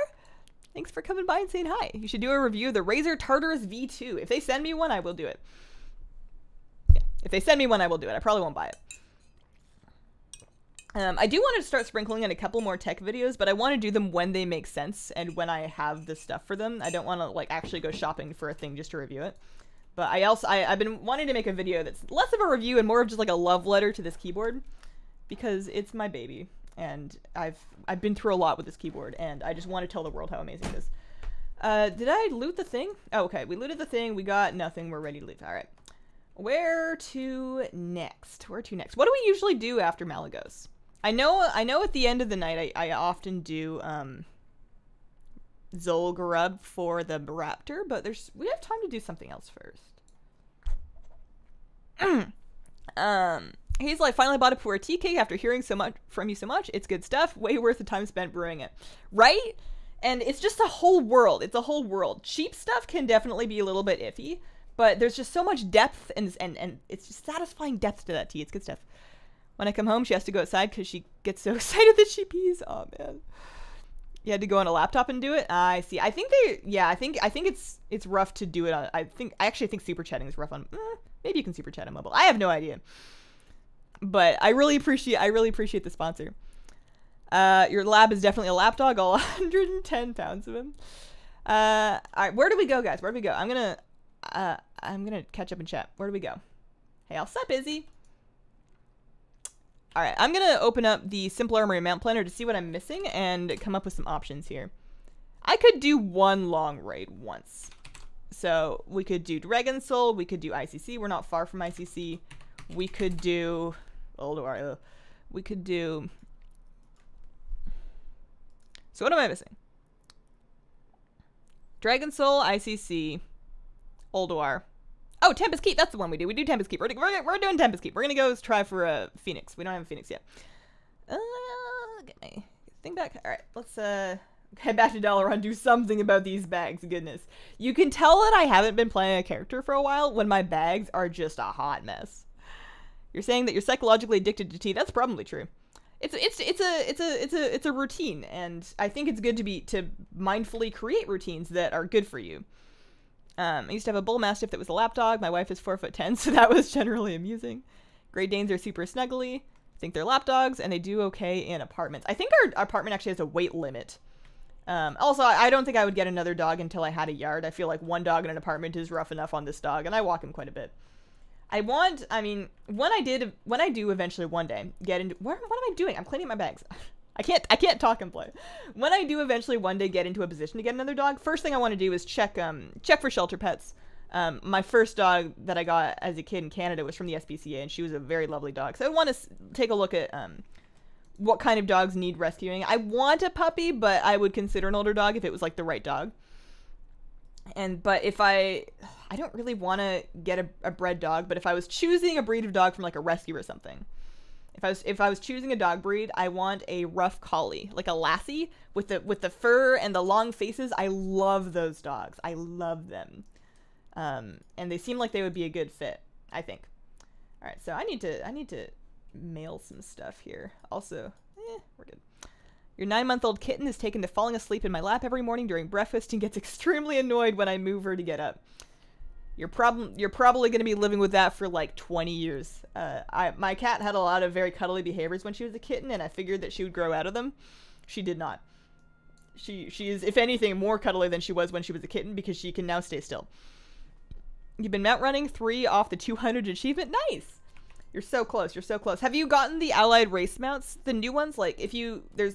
Thanks for coming by and saying hi. You should do a review of the Razer Tartarus V2. If they send me one, I will do it. Yeah, if they send me one, I will do it. I probably won't buy it. I do want to start sprinkling in a couple more tech videos, but I want to do them when they make sense and when I have the stuff for them. I don't want to, like, actually go shopping for a thing just to review it. But I've been wanting to make a video that's less of a review and more of just like a love letter to this keyboard, because it's my baby and I've been through a lot with this keyboard and I just want to tell the world how amazing it is. Did I loot the thing? Oh, okay. We looted the thing. We got nothing. We're ready to leave. All right. Where to next? What do we usually do after Malagos? I know at the end of the night, I often do, Zolgarub for the Raptor, but we have time to do something else first. He's like, finally bought a Pura tea cake after hearing so much from you so much. It's good stuff. Way worth the time spent brewing it. Right? And it's just a whole world. It's a whole world. Cheap stuff can definitely be a little bit iffy, but there's just so much depth and it's just satisfying depth to that tea. It's good stuff. When I come home, she has to go outside because she gets so excited that she pees. Oh, man. You had to go on a laptop and do it? I see. I think it's rough to do it on... I actually think super chatting is rough on... maybe you can super chat on mobile. I have no idea. But I really appreciate the sponsor. Your lab is definitely a lapdog, all 110 pounds of him. All right, where do we go, guys? Where do we go? I'm gonna catch up in chat. Where do we go? Hey, what's up, Izzy? All right, I'm gonna open up the Simple Armory Mount Planner to see what I'm missing and come up with some options here. I could do one long raid once. So we could do Dragon Soul, we could do ICC. We're not far from ICC. We could do... we could do... So what am I missing? Dragon Soul, ICC, Ulduar. Oh, Tempest Keep. That's the one we do. We do Tempest Keep. We're doing Tempest Keep. We're going to go try for a Phoenix. We don't have a Phoenix yet. Get my thing back. All right. Let's head back to Dalaran, do something about these bags. Goodness. You can tell that I haven't been playing a character for a while when my bags are just a hot mess. You're saying that you're psychologically addicted to tea. That's probably true. It's a routine, and I think it's good to mindfully create routines that are good for you. I used to have a bull mastiff that was a lapdog. My wife is 4'10", so that was generally amusing. Great Danes are super snuggly. I think they're lapdogs, and they do okay in apartments. I think our apartment actually has a weight limit. Also, I don't think I would get another dog until I had a yard. I feel like one dog in an apartment is rough enough on this dog, and I walk him quite a bit. When I do eventually one day get into... What am I doing? I'm cleaning my bags. I can't talk and play. When I do eventually one day get into a position to get another dog, first thing I want to do is check for shelter pets. My first dog that I got as a kid in Canada was from the SPCA, and she was a very lovely dog. So I want to take a look at what kind of dogs need rescuing. I want a puppy, but I would consider an older dog if it was like the right dog. But if I don't really want to get a bred dog, but if I was choosing a breed of dog from like a rescue or something, if I was choosing a dog breed, I want a rough collie, like a lassie with the fur and the long faces. I love those dogs. I love them. And they seem like they would be a good fit, I think. All right, so I need to mail some stuff here. Also, we're good. Your 9-month-old kitten is taken to falling asleep in my lap every morning during breakfast and gets extremely annoyed when I move her to get up. You're probably going to be living with that for like 20 years. My cat had a lot of very cuddly behaviors when she was a kitten, and I figured that she would grow out of them. She did not. She is, if anything, more cuddly than she was when she was a kitten because she can now stay still. You've been mount running 3 off the 200 achievement. Nice! You're so close. You're so close. Have you gotten the allied race mounts? The new ones? Like,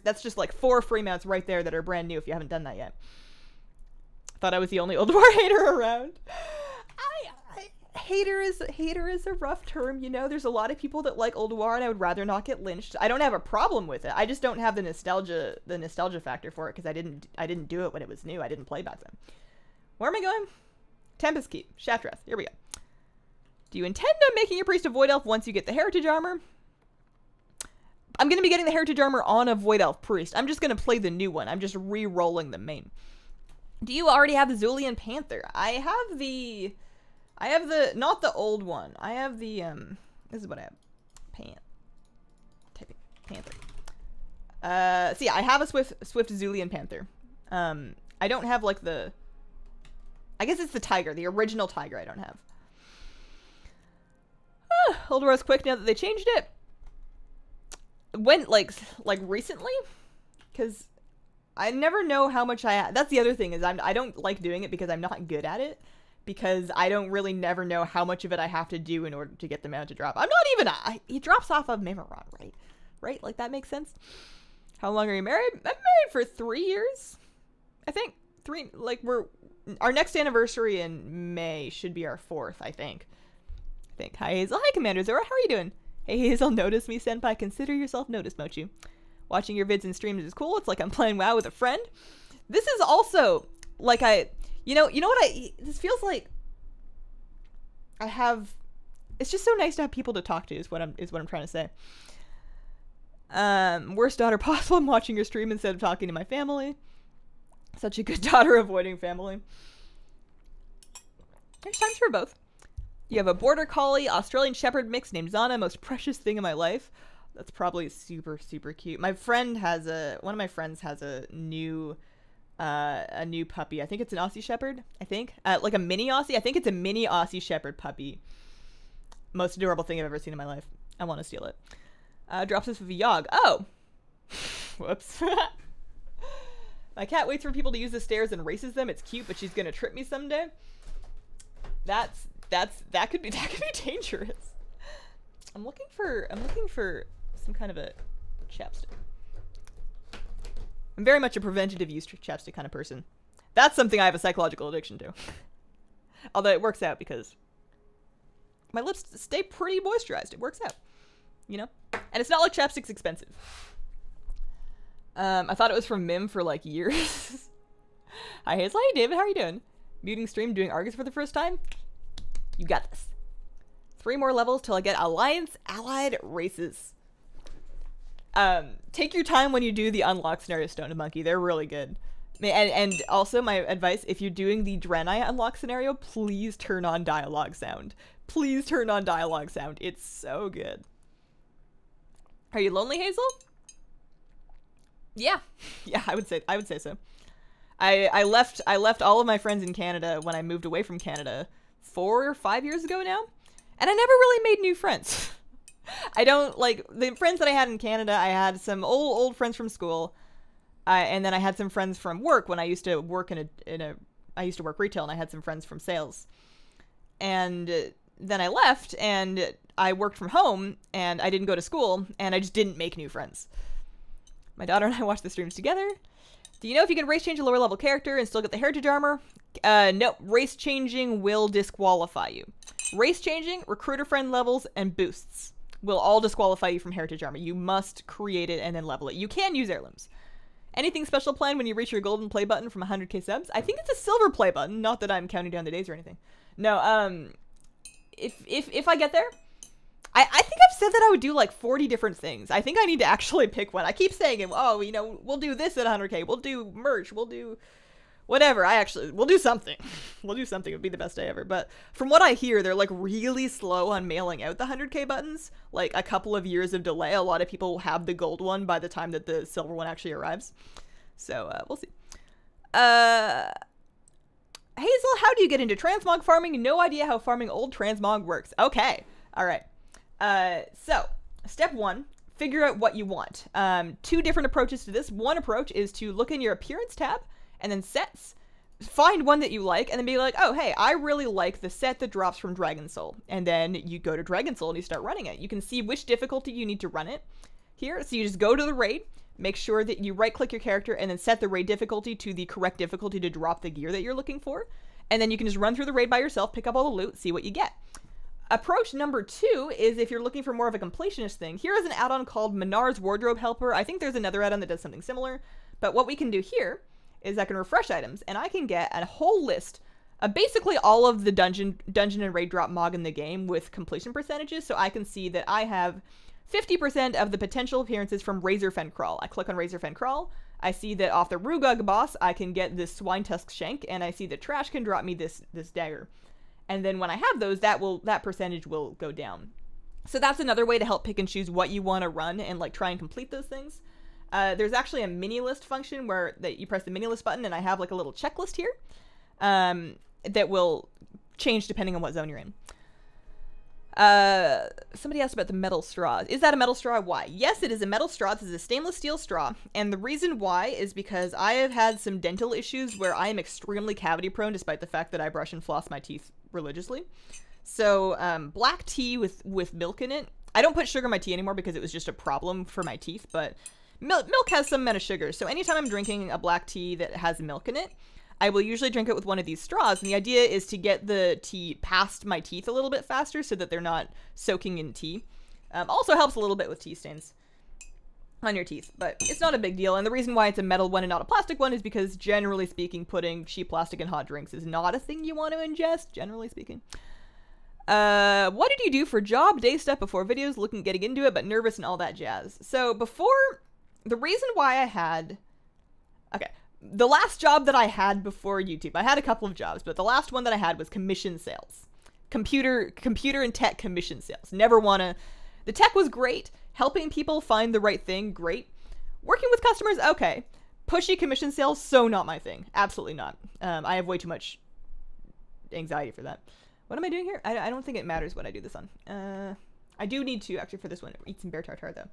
that's just like 4 free mounts right there that are brand new if you haven't done that yet. I thought I was the only Old War hater around. Hater is a rough term, you know. There's a lot of people that like Old War, and I would rather not get lynched. I don't have a problem with it. I just don't have the nostalgia factor for it because I didn't do it when it was new. I didn't play back then. Where am I going? Tempest Keep, Shaft Dress. Here we go. Do you intend on making your priest a Void Elf once you get the Heritage Armor? I'm going to be getting the Heritage Armor on a Void Elf priest. I'm just going to play the new one. I'm just re-rolling the main. Do you already have the Zulian Panther? I have the, not the old one. I have the, this is what I have. Panther. So yeah, I have a Swift Zulian Panther. I don't have like the, I guess it's the Tiger, the original Tiger I don't have. Old War's quick now that they changed it. When, like recently? Because I never know how much that's the other thing, is I don't like doing it because I'm not good at it. Because I don't really never know how much of it I have to do in order to get the mount to drop. I'm not even, he drops off of Memoron, right? Right? Like, that makes sense? How long are you married? I'm married for 3 years. I think. Our next anniversary in May should be our 4th, I think. Hi, Hazel. Hi, Commander Zora. How are you doing? Hey, Hazel. Notice me, Senpai. Consider yourself noticed, Mochi. Watching your vids and streams is cool. It's like I'm playing WoW with a friend. This is also, like, you know what this feels like I have, it's just so nice to have people to talk to is what I'm trying to say. Worst daughter possible. I'm watching your stream instead of talking to my family. Such a good daughter avoiding family. There's times for both. You have a Border Collie, Australian Shepherd mix named Zana, most precious thing in my life. That's probably super, super cute. My friend has one of my friends has a new puppy. I think it's an Aussie Shepherd, I think. Like a mini Aussie. I think it's a mini Aussie Shepherd puppy. Most adorable thing I've ever seen in my life. I want to steal it. Drops us with a Yogg. Oh! Whoops. My cat waits for people to use the stairs and races them. It's cute, but she's gonna trip me someday. That could be dangerous. I'm looking for some kind of a chapstick. I'm very much a preventative use chapstick kind of person. That's something I have a psychological addiction to. Although it works out because my lips stay pretty moisturized. It works out, you know? And it's not like chapstick's expensive. I thought it was from Mim for like years. Hi Hazel, hi David, how are you doing? Muting stream, doing Argus for the first time? You got this. 3 more levels till I get Alliance Allied Races. Take your time when you do the unlock scenario Stone and Monkey. They're really good. And also my advice, if you're doing the Draenei unlock scenario, please turn on dialogue sound. Please turn on dialogue sound. It's so good. Are you lonely, Hazel? Yeah. Yeah, I would say so. I left all of my friends in Canada when I moved away from Canada 4 or 5 years ago now, and I never really made new friends. I don't, like, the friends that I had in Canada, I had some old friends from school, and then I had some friends from work when I used to work I used to work retail, and I had some friends from sales. And then I left, and I worked from home, and I didn't go to school, and I just didn't make new friends. My daughter and I watch the streams together. Do you know if you can race change a lower level character and still get the heritage armor? No, race changing will disqualify you. Race changing, recruiter friend levels, and boosts will all disqualify you from heritage armor. You must create it and then level it. You can use heirlooms. Anything special planned when you reach your golden play button from 100k subs? I think it's a silver play button, not that I'm counting down the days or anything. No, if I get there, I think I've said that I would do like 40 different things. I think I need to actually pick one. I keep saying it, oh, you know, we'll do this at 100k, we'll do merch, we'll do whatever. We'll do something. We'll do something. It would be the best day ever. But from what I hear, they're like really slow on mailing out the 100k buttons. Like a couple of years of delay. A lot of people will have the gold one by the time that the silver one actually arrives. So we'll see. Hazel, how do you get into transmog farming? No idea how farming old transmog works. Okay. All right. So step 1, figure out what you want. 2 different approaches to this. One approach is to look in your appearance tab and then sets, find one that you like, and then be like, oh, hey, I really like the set that drops from Dragon Soul. And then you go to Dragon Soul and you start running it. You can see which difficulty you need to run it here. So you just go to the raid, make sure that you right-click your character, and then set the raid difficulty to the correct difficulty to drop the gear that you're looking for. And then you can just run through the raid by yourself, pick up all the loot, see what you get. Approach number 2 is if you're looking for more of a completionist thing. Here is an add-on called Minar's Wardrobe Helper. I think there's another add-on that does something similar. But what we can do here is I can refresh items, and I can get a whole list of basically all of the dungeon and raid drop mog in the game with completion percentages. So I can see that I have 50% of the potential appearances from Razorfen Crawl. I click on Razorfen Crawl. I see that off the Rugug boss, I can get this Swine Tusk Shank, and I see that Trash can drop me this dagger. And then when I have those, that percentage will go down. So that's another way to help pick and choose what you want to run and like try and complete those things. There's actually a mini list function where that you press the mini list button, and I have like a little checklist here that will change depending on what zone you're in. Somebody asked about the metal straw. Is that a metal straw? Why? Yes, it is a metal straw. This is a stainless steel straw. And the reason why is because I have had some dental issues where I am extremely cavity prone despite the fact that I brush and floss my teeth religiously. So, black tea with milk in it. I don't put sugar in my tea anymore because it was just a problem for my teeth, but milk has some amount of sugar. So anytime I'm drinking a black tea that has milk in it, I will usually drink it with one of these straws, and the idea is to get the tea past my teeth a little bit faster so that they're not soaking in tea. Also helps a little bit with tea stains on your teeth, but it's not a big deal. And the reason why it's a metal one and not a plastic one is because, generally speaking, putting cheap plastic in hot drinks is not a thing you want to ingest, generally speaking. What did you do for job, day stuff before videos, getting into it, but nervous and all that jazz? So before, the reason why I had, okay, the last job that I had before YouTube, I had a couple of jobs, but the last one that I had was commission sales. Computer and tech commission sales. The tech was great. Helping people find the right thing, great. Working with customers, okay. Pushy commission sales, so not my thing. Absolutely not. I have way too much anxiety for that. What am I doing here? I don't think it matters what I do this on. I do need to, actually, for this one, eat some bear tartare, though.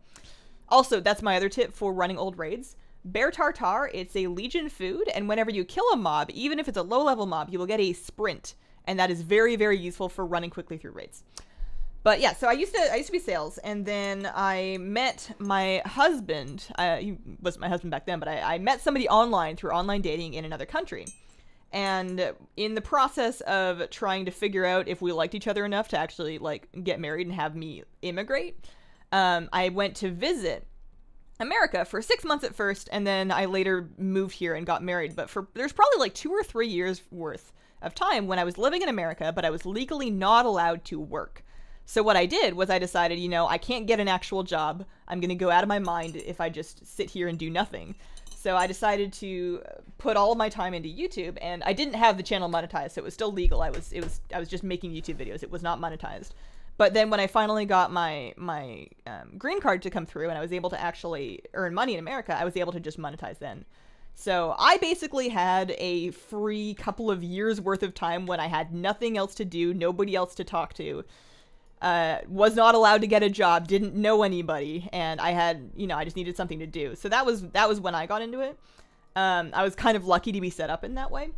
Also, that's my other tip for running old raids. Bear tartare, it's a Legion food, and whenever you kill a mob, even if it's a low-level mob, you will get a sprint, and that is very, very useful for running quickly through raids. But yeah, so I used to be sales, and then I met my husband. He wasn't my husband back then, but I met somebody online through online dating in another country. And in the process of trying to figure out if we liked each other enough to actually like get married and have me immigrate, I went to visit America for 6 months at first, and then I later moved here and got married. But there's probably like 2 or 3 years worth of time when I was living in America, but I was legally not allowed to work. So what I did was I decided, you know, I can't get an actual job. I'm going to go out of my mind if I just sit here and do nothing. So I decided to put all of my time into YouTube, and I didn't have the channel monetized, so it was still legal. I was just making YouTube videos. It was not monetized. But then when I finally got my green card to come through and I was able to actually earn money in America, I was able to just monetize then. So I basically had a free couple of years worth of time when I had nothing else to do, nobody else to talk to, was not allowed to get a job, didn't know anybody, and I had, you know, I just needed something to do. So that was when I got into it. I was kind of lucky to be set up in that way.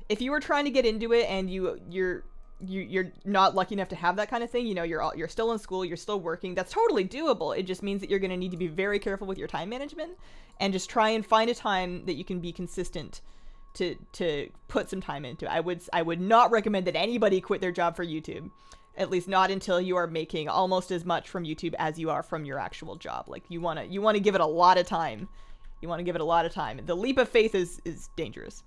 If you were trying to get into it and you're not lucky enough to have that kind of thing, you know, you're still in school, you're still working, that's totally doable. It just means that you're going to need to be very careful with your time management and just try and find a time that you can be consistent to put some time into. I would not recommend that anybody quit their job for YouTube. At least not until you are making almost as much from YouTube as you are from your actual job. Like, you want to give it a lot of time. You want to give it a lot of time. The leap of faith is dangerous.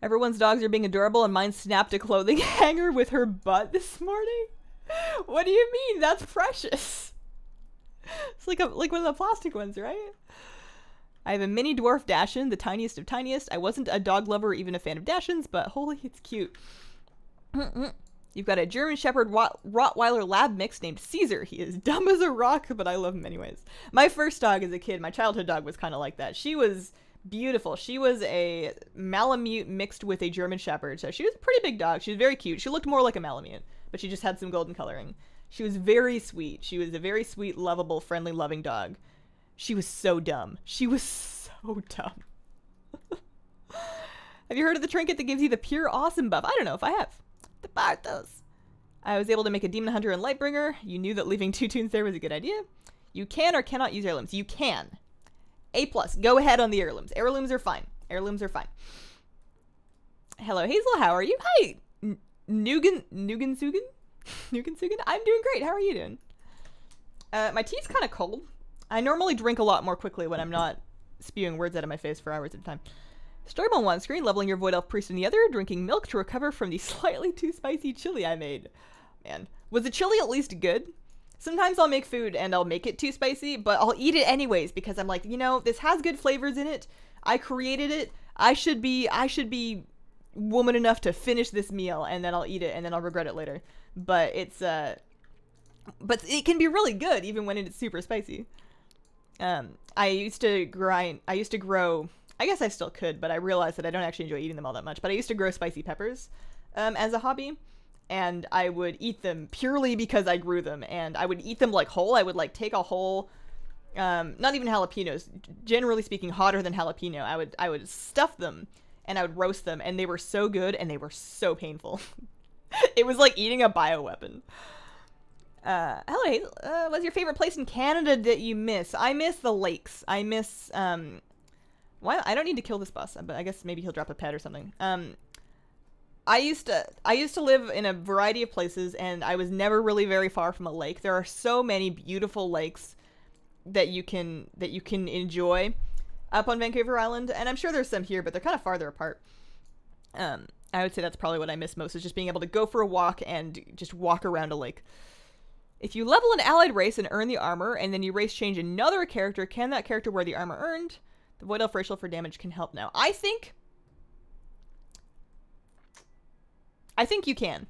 Everyone's dogs are being adorable, and mine snapped a clothing hanger with her butt this morning. What do you mean? That's precious. It's like one of the plastic ones, right? I have a mini dwarf Dashin, the tiniest of tiniest. I wasn't a dog lover or even a fan of Dashins, but holy, it's cute. You've got a German Shepherd Rottweiler lab mix named Caesar. He is dumb as a rock, but I love him anyways. My first dog as a kid, my childhood dog, was kind of like that. She was beautiful. She was a Malamute mixed with a German Shepherd, so she was a pretty big dog. She was very cute. She looked more like a Malamute, but she just had some golden coloring. She was very sweet. She was a very sweet, lovable, friendly, loving dog. She was so dumb. She was so dumb. Have you heard of the trinket that gives you the pure awesome buff? I don't know if I have. The Bartos. I was able to make a Demon Hunter and Lightbringer. You knew that leaving 2 tunes there was a good idea. You can or cannot use heirlooms. You can. A+. Go ahead on the heirlooms. Heirlooms are fine. Heirlooms are fine. Hello, Hazel. How are you? Hi. Nugan Sugan? Nugan Sugan? I'm doing great. How are you doing? My tea's kind of cold. I normally drink a lot more quickly when I'm not spewing words out of my face for hours at a time. Storm on one screen, leveling your Void Elf Priest in the other, drinking milk to recover from the slightly too spicy chili I made. Man, was the chili at least good? Sometimes I'll make food and I'll make it too spicy, but I'll eat it anyways because I'm like, you know, this has good flavors in it. I created it. I should be woman enough to finish this meal, and then I'll eat it and then I'll regret it later. But it's but it can be really good even when it's super spicy. I used to grow, I guess I still could, but I realized that I don't actually enjoy eating them all that much, but I used to grow spicy peppers as a hobby, and I would eat them purely because I grew them, and I would eat them like whole. I would like take a whole, not even jalapenos, generally speaking hotter than jalapeno. I would stuff them and I would roast them, and they were so good and they were so painful. It was like eating a bioweapon. Hello, Hazel. What's your favorite place in Canada that you miss? I miss the lakes. I miss, well, I don't need to kill this boss, but I guess maybe he'll drop a pet or something. I used to live in a variety of places, and I was never really very far from a lake. There are so many beautiful lakes that you can enjoy up on Vancouver Island, and I'm sure there's some here, but they're kind of farther apart. I would say that's probably what I miss most, is just being able to go for a walk and just walk around a lake. If you level an allied race and earn the armor, and then you race change another character, can that character wear the armor earned? The Void Elf racial for damage can help now. I think you can.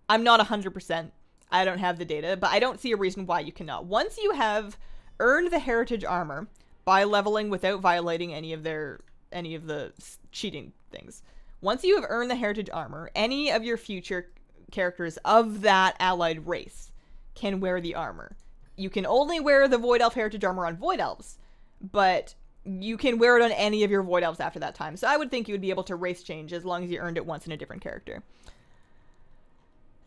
I'm not 100%. I don't have the data, but I don't see a reason why you cannot. Once you have earned the heritage armor by leveling without violating any of the cheating things. Once you have earned the heritage armor, any of your future characters of that allied race can wear the armor. You can only wear the Void Elf heritage armor on Void Elves, but you can wear it on any of your Void Elves after that time. So I would think you would be able to race change as long as you earned it once in a different character.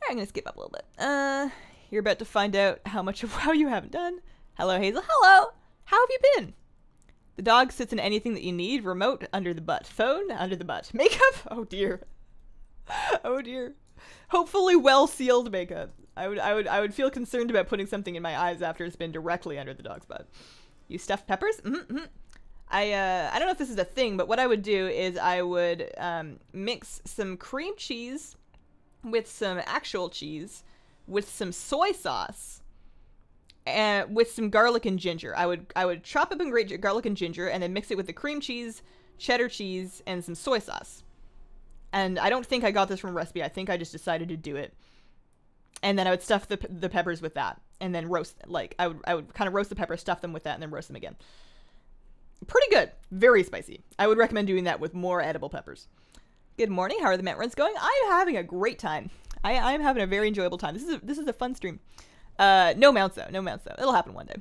Alright, I'm gonna skip up a little bit. You're about to find out how much of WoW you haven't done. Hello, Hazel. Hello! How have you been? The dog sits in anything that you need. Remote, under the butt. Phone, under the butt. Makeup? Oh dear. Oh dear. Hopefully well-sealed makeup. I would feel concerned about putting something in my eyes after it's been directly under the dog's butt. You stuffed peppers? Mm-hmm. I don't know if this is a thing, but what I would do is I would mix some cream cheese with some actual cheese, with some soy sauce, and with some garlic and ginger. I would chop up and grate garlic and ginger, and then mix it with the cream cheese, cheddar cheese, and some soy sauce. And I don't think I got this from a recipe. I think I just decided to do it. And then I would stuff the peppers with that, and then roast. Like I would kind of roast the peppers, stuff them with that, and then roast them again. Pretty good. Very spicy. I would recommend doing that with more edible peppers. Good morning. How are the Mount runs going? I'm having a great time. I'm having a very enjoyable time. This is a fun stream. No mounts though. No mounts though. It'll happen one day.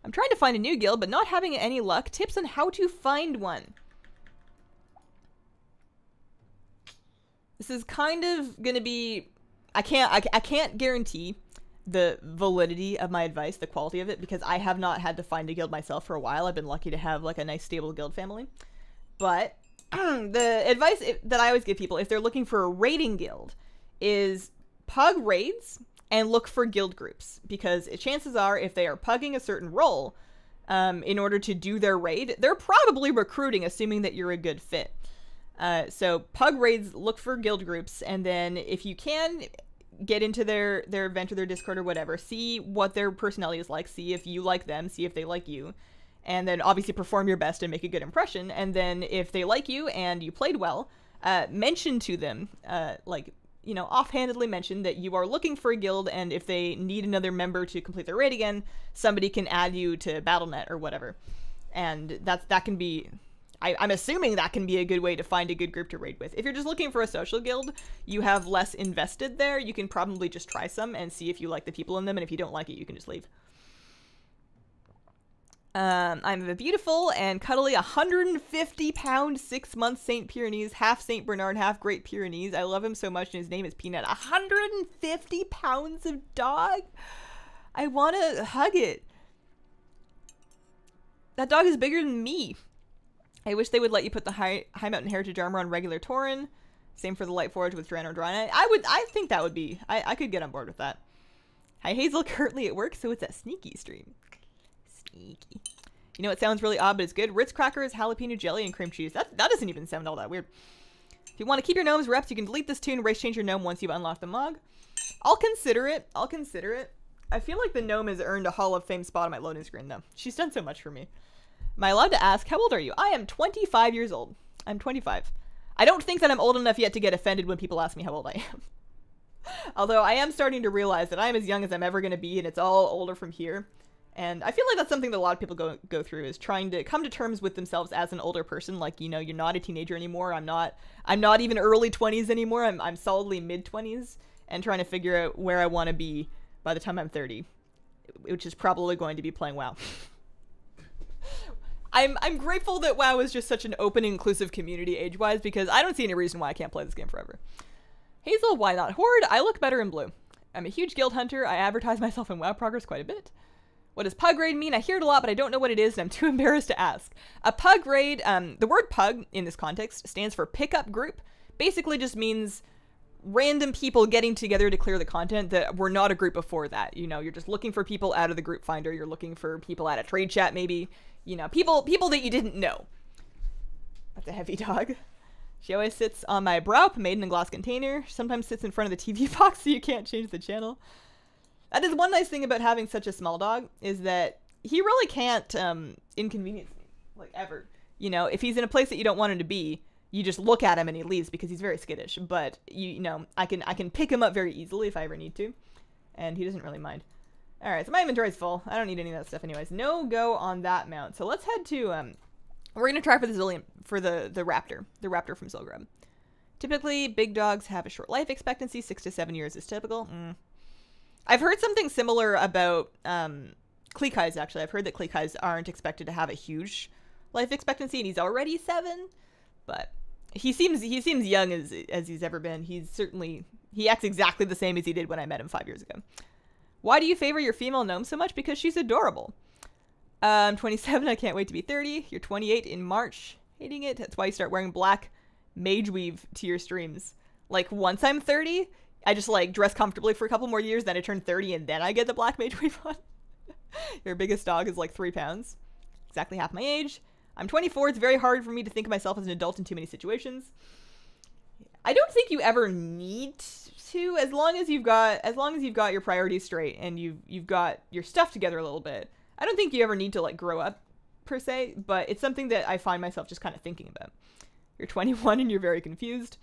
I'm trying to find a new guild, but not having any luck. Tips on how to find one. This is kind of gonna be. I can't guarantee the validity of my advice, the quality of it, because I have not had to find a guild myself for a while. I've been lucky to have like a nice stable guild family. But the advice that I always give people if they're looking for a raiding guild is pug raids and look for guild groups, because chances are if they are pugging a certain role in order to do their raid, they're probably recruiting, assuming that you're a good fit. So pug raids, look for guild groups, and then if you can get into their event or their Discord or whatever, see what their personality is like, see if you like them, see if they like you, and then obviously perform your best and make a good impression. And then if they like you and you played well, mention to them, like, you know, offhandedly mention that you are looking for a guild, and if they need another member to complete their raid again, somebody can add you to Battle.net or whatever. And that can be... I'm assuming that can be a good way to find a good group to raid with. If you're just looking for a social guild, you have less invested there. You can probably just try some and see if you like the people in them, and if you don't like it, you can just leave. I'm a beautiful and cuddly 150-pound, 6-month St. Pyrenees, half St. Bernard, half Great Pyrenees. I love him so much, and his name is Peanut. 150 pounds of dog? I want to hug it. That dog is bigger than me. I wish they would let you put the high mountain heritage armor on regular Tauren. Same for the light forge with Drano Draenei. I think that would be, I could get on board with that. Hi Hazel, currently at work, so it's a sneaky stream. Sneaky. You know it sounds really odd, but it's good. Ritz crackers, jalapeno jelly, and cream cheese. That doesn't even sound all that weird. If you want to keep your gnomes reps, you can delete this tune, race change your gnome once you've unlocked the mog. I'll consider it. I feel like the gnome has earned a Hall of Fame spot on my loading screen, though. She's done so much for me. Am I allowed to ask, how old are you? I am 25 years old. I'm 25. I don't think that I'm old enough yet to get offended when people ask me how old I am. Although I am starting to realize that I'm as young as I'm ever going to be, and it's all older from here. And I feel like that's something that a lot of people go through, is trying to come to terms with themselves as an older person. Like, you know, you're not a teenager anymore. I'm not even early 20s anymore. I'm solidly mid 20s, and trying to figure out where I want to be by the time I'm 30, which is probably going to be playing WoW. I'm grateful that WoW is just such an open, inclusive community age-wise, because I don't see any reason why I can't play this game forever. Hazel, why not Hoard? I look better in blue. I'm a huge guild hunter. I advertise myself in WoW Progress quite a bit. What does pug raid mean? I hear it a lot, but I don't know what it is, and I'm too embarrassed to ask. A pug raid, the word pug in this context stands for pickup group. Basically just means random people getting together to clear the content that were not a group before that. You know, you're just looking for people out of the group finder. You're looking for people at a trade chat, maybe. You know, people that you didn't know. That's a heavy dog. She always sits on my brow, made in a glass container. Sometimes sits in front of the TV box so you can't change the channel. That is one nice thing about having such a small dog, is that he really can't inconvenience me, like, ever. You know, if he's in a place that you don't want him to be, you just look at him and he leaves because he's very skittish. But, you know, I can pick him up very easily if I ever need to, and he doesn't really mind. Alright, so my inventory's full. I don't need any of that stuff anyways. No go on that mount. So let's head to, we're going to try for the raptor. The raptor from Zilgrub. Typically, big dogs have a short life expectancy. 6 to 7 years is typical. I've heard something similar about Kleekais, actually. I've heard that Kleekais aren't expected to have a huge life expectancy, and he's already 7. But he seems young as he's ever been. He acts exactly the same as he did when I met him 5 years ago. Why do you favor your female gnome so much? Because she's adorable. I'm 27. I can't wait to be 30. You're 28 in March. Hating it. That's why you start wearing black mage weave to your streams. Like, once I'm 30, I just, like, dress comfortably for a couple more years, then I turn 30, and then I get the black mage weave on. Your biggest dog is, like, 3 pounds. Exactly half my age. I'm 24. It's very hard for me to think of myself as an adult in too many situations. I don't think you ever need to, as long as you've got your priorities straight and you've got your stuff together a little bit. I don't think you ever need to, like, grow up per se, but it's something that I find myself just kind of thinking about. You're 21 and you're very confused.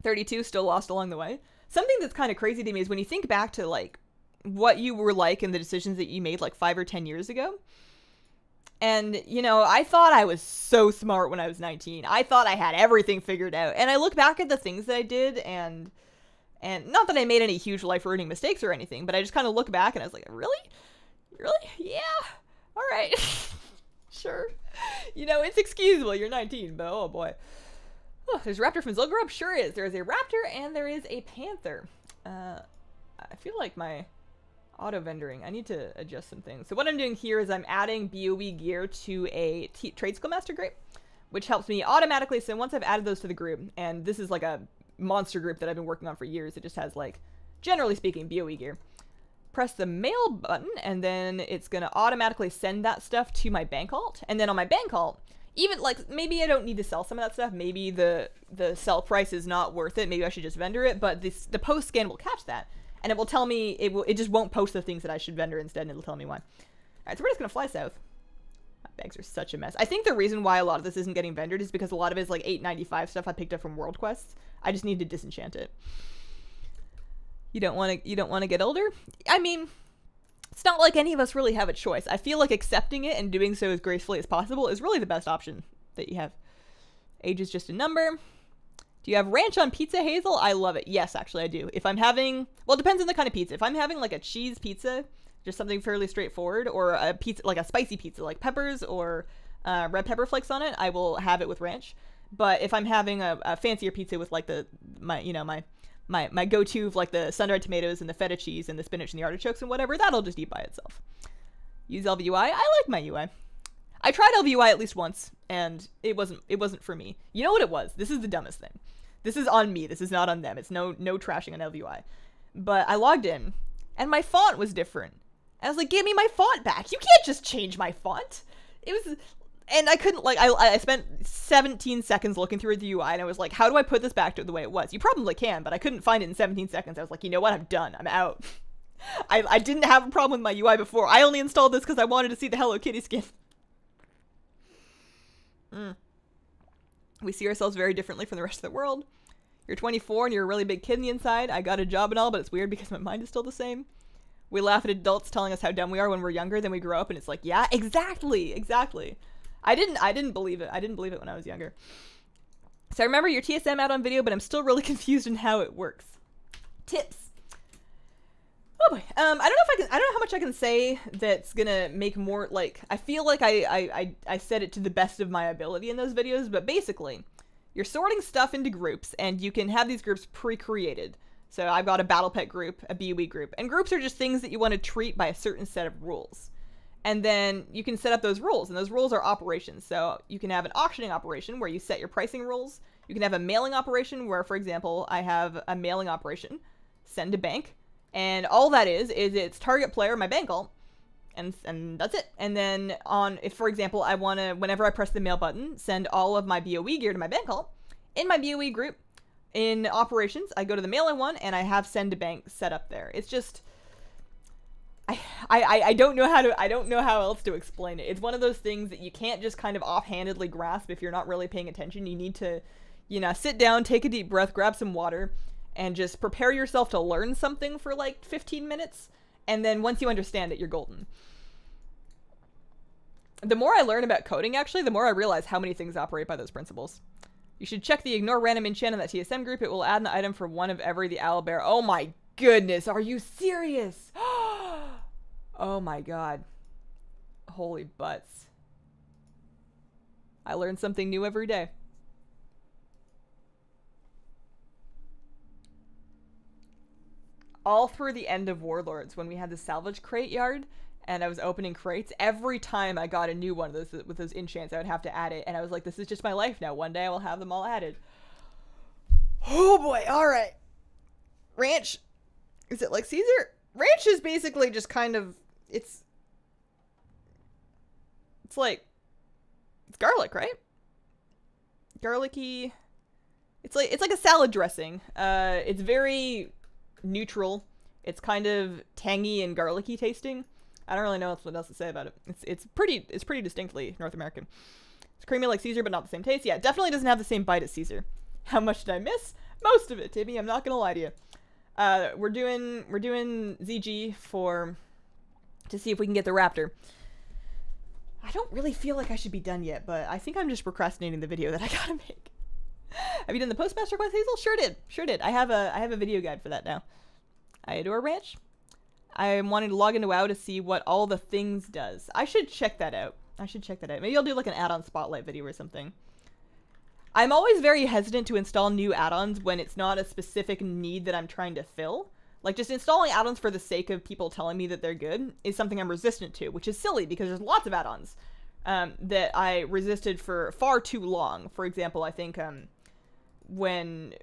32, still lost along the way. Something that's kind of crazy to me is when you think back to, like, what you were like and the decisions that you made, like, 5 or 10 years ago. And, you know, I thought I was so smart when I was 19. I thought I had everything figured out. And I look back at the things that I did, and not that I made any huge life-ruining mistakes or anything, but I just kind of look back and I was like, really? Really? Yeah. All right. Sure. You know, it's excusable. You're 19, but oh boy. Oh, there's a raptor from Zilgrub? Sure is. There is a raptor and there is a panther. I feel like my auto-vendoring, I need to adjust some things. So what I'm doing here is I'm adding BOE gear to a Trade Skill Master grape, which helps me automatically. So once I've added those to the group, and this is like a monster group that I've been working on for years, it just has, like, generally speaking, BOE gear. Press the mail button, and then it's going to automatically send that stuff to my bank alt. And then on my bank alt, even, like, maybe I don't need to sell some of that stuff. Maybe the sell price is not worth it. Maybe I should just vendor it. But the post scan will catch that. And it will tell me, it just won't post the things that I should vendor instead, and it'll tell me why. Alright, so we're just going to fly south. My bags are such a mess. I think the reason why a lot of this isn't getting vendored is because a lot of it is, like, 8.95 stuff I picked up from World Quests. I just need to disenchant it. You don't want to get older? I mean, it's not like any of us really have a choice. I feel like accepting it and doing so as gracefully as possible is really the best option that you have. Age is just a number. Do you have ranch on pizza, Hazel? I love it. Yes, actually, I do. If I'm having, well, it depends on the kind of pizza. If I'm having, like, a cheese pizza, just something fairly straightforward, or a pizza, like a spicy pizza, like peppers or red pepper flakes on it, I will have it with ranch. But if I'm having a fancier pizza with like my go-to, like the sun-dried tomatoes and the feta cheese and the spinach and the artichokes and whatever, that'll just eat by itself. Use LVUI. I like my UI. I tried LVUI at least once, and it wasn't for me. You know what it was? This is the dumbest thing. This is on me. This is not on them. It's no trashing on LVUI. But I logged in, and my font was different. I was like, give me my font back. You can't just change my font. It was, and I couldn't, like, I spent 17 seconds looking through the UI, and I was like, how do I put this back to the way it was? You probably can, but I couldn't find it in 17 seconds. I was like, you know what? I'm done. I'm out. I didn't have a problem with my UI before. I only installed this because I wanted to see the Hello Kitty skin. We see ourselves very differently from the rest of the world. You're 24 and you're a really big kid in the inside. I got a job and all, but it's weird because my mind is still the same. We laugh at adults telling us how dumb we are when we're younger than we grow up, and it's like, yeah, exactly. I didn't believe it. I didn't believe it when I was younger. So I remember your TSM out on video, but I'm still really confused in how it works. Tips. Oh boy. I don't know how much I can say that's gonna make more, like, I feel like I said it to the best of my ability in those videos, but basically, you're sorting stuff into groups, and you can have these groups pre-created. So I've got a battle pet group, a BOE group, and groups are just things that you want to treat by a certain set of rules. And then you can set up those rules, and those rules are operations. So you can have an auctioning operation where you set your pricing rules. You can have a mailing operation where, for example, I have a mailing operation, send to bank, and all that is it's target player, my bank alt, and that's it. And then if, for example, I want to, whenever I press the mail button, send all of my BOE gear to my bank alt, in my BOE group, in operations, I go to the mailing one, and I have send to bank set up there. It's just, I don't know how else to explain it. It's one of those things that you can't just kind of offhandedly grasp if you're not really paying attention. You need to, sit down, take a deep breath, grab some water, and just prepare yourself to learn something for like 15 minutes. And then once you understand it, you're golden. The more I learn about coding, actually, the more I realize how many things operate by those principles. You should check the ignore random enchant in that TSM group. It will add an item for one of every the owlbear. Oh my goodness, are you serious? Oh my god. Holy butts. I learn something new every day. All through the end of Warlords, when we had the salvage crate yard, and I was opening crates, every time I got a new one of those with those enchants, I would have to add it, and I was like, this is just my life now. One day I will have them all added. Oh boy, alright. Ranch. Is it like Caesar? Ranch is basically just kind of, it's like, it's garlic, right? Garlicky. It's like a salad dressing. It's very neutral. It's kind of tangy and garlicky tasting. I don't really know what else to say about it. It's pretty distinctly North American. It's creamy like Caesar, but not the same taste. Yeah, it definitely doesn't have the same bite as Caesar. How much did I miss? Most of it, Timmy. I'm not gonna lie to you. We're doing ZG to see if we can get the raptor. I don't really feel like I should be done yet, but I think I'm just procrastinating the video that I gotta make. Have you done the Postmaster quest, Hazel? Sure did. I have a video guide for that now. I adore Ranch. I'm wanting to log into WoW to see what all the things does. I should check that out. Maybe I'll do like an add-on spotlight video or something. I'm always very hesitant to install new add-ons when it's not a specific need that I'm trying to fill. Like, just installing add-ons for the sake of people telling me that they're good is something I'm resistant to, which is silly because there's lots of add-ons that I resisted for far too long. For example, I think when,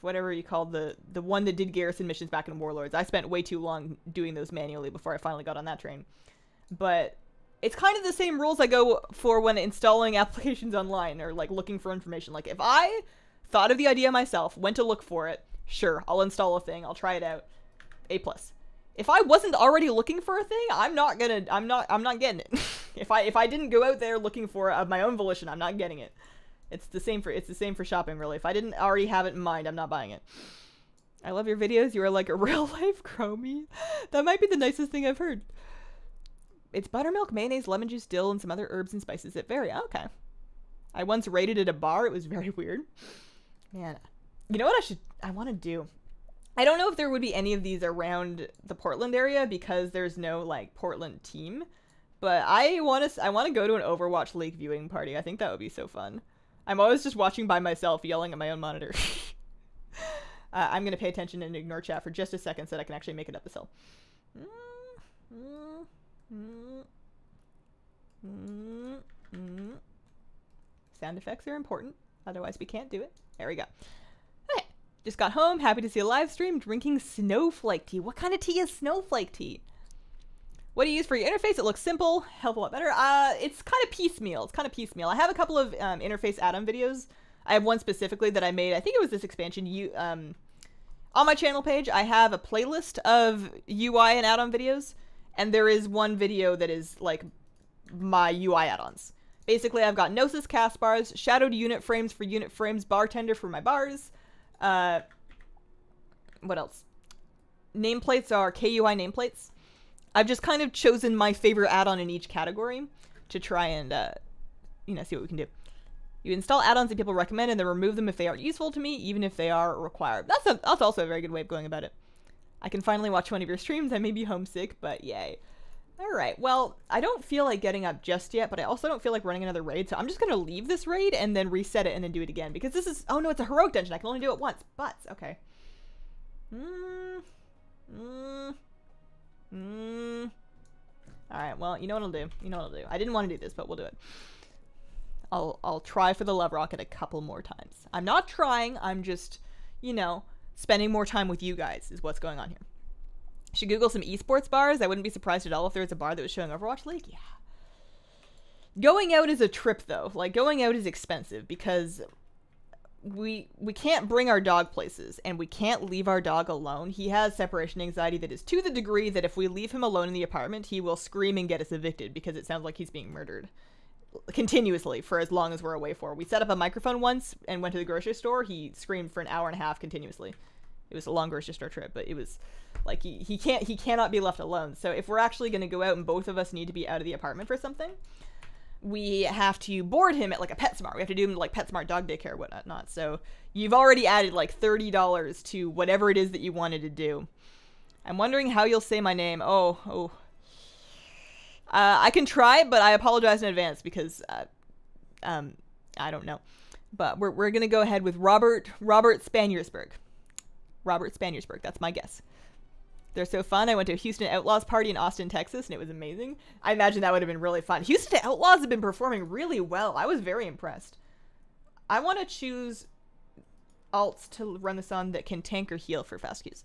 whatever you call the one that did garrison missions back in Warlords, I spent way too long doing those manually before I finally got on that train. But it's kind of the same rules I go for when installing applications online or like looking for information. Like, if I thought of the idea myself, went to look for it, sure, I'll install a thing, I'll try it out. A+. If I wasn't already looking for a thing, I'm not getting it. If I didn't go out there looking for it of my own volition, I'm not getting it. It's the same for shopping, really. If I didn't already have it in mind, I'm not buying it. I love your videos. You are like a real-life Chromie. That might be the nicest thing I've heard. It's buttermilk, mayonnaise, lemon juice, dill, and some other herbs and spices that vary. Okay. I once raided at a bar. It was very weird. Man, you know what I want to do? I don't know if there would be any of these around the Portland area because there's no like Portland team, but I want to go to an Overwatch League viewing party. I think that would be so fun. I'm always just watching by myself, yelling at my own monitor. I'm gonna pay attention and ignore chat for just a second so that I can actually make it up this hill. Sound effects are important, otherwise we can't do it. There we go. Okay, just got home, happy to see a live stream, drinking snowflake tea. What kind of tea is snowflake tea? What do you use for your interface? It looks simple, help a lot better. It's kind of piecemeal. I have a couple of interface add-on videos. I have one specifically that I made. I think it was this expansion. On my channel page, I have a playlist of UI and add-on videos, and there is one video that is like my UI add-ons. Basically, I've got Gnosis cast bars, shadowed unit frames for unit frames, bartender for my bars. What else? Nameplates are KUI nameplates. I've just kind of chosen my favorite add-on in each category to try and, see what we can do. You install add-ons that people recommend and then remove them if they aren't useful to me, even if they are required. That's also a very good way of going about it. I can finally watch one of your streams. I may be homesick, but yay. Alright, well, I don't feel like getting up just yet, but I also don't feel like running another raid, so I'm just going to leave this raid and then reset it and then do it again, because this is... Oh no, it's a heroic dungeon. I can only do it once. Butts. Okay. Alright, well, you know what I'll do. I didn't want to do this, but we'll do it. I'll try for the love rocket a couple more times. I'm not trying, I'm just, spending more time with you guys is what's going on here. Should Google some esports bars. I wouldn't be surprised at all if there was a bar that was showing Overwatch League. Yeah. Going out is a trip, though. Like, going out is expensive because we can't bring our dog places, and we can't leave our dog alone. He has separation anxiety that is to the degree that if we leave him alone in the apartment, he will scream and get us evicted because it sounds like he's being murdered continuously for as long as we're away for. We set up a microphone once and went to the grocery store. He screamed for an hour and a half continuously. It was a long grocery store trip, but it was like he cannot be left alone. So if we're actually going to go out and both of us need to be out of the apartment for something, we have to board him at like a PetSmart. We have to do him like PetSmart dog daycare or whatnot. So you've already added like $30 to whatever it is that you wanted to do. I'm wondering how you'll say my name. I can try, but I apologize in advance because I don't know. But we're gonna go ahead with Robert Spaniersburg. Robert Spaniersburg, that's my guess. They're so fun. I went to a Houston Outlaws party in Austin, Texas, and it was amazing. I imagine that would have been really fun. Houston Outlaws have been performing really well. I was very impressed. I want to choose alts to run this on that can tank or heal for fast Qs.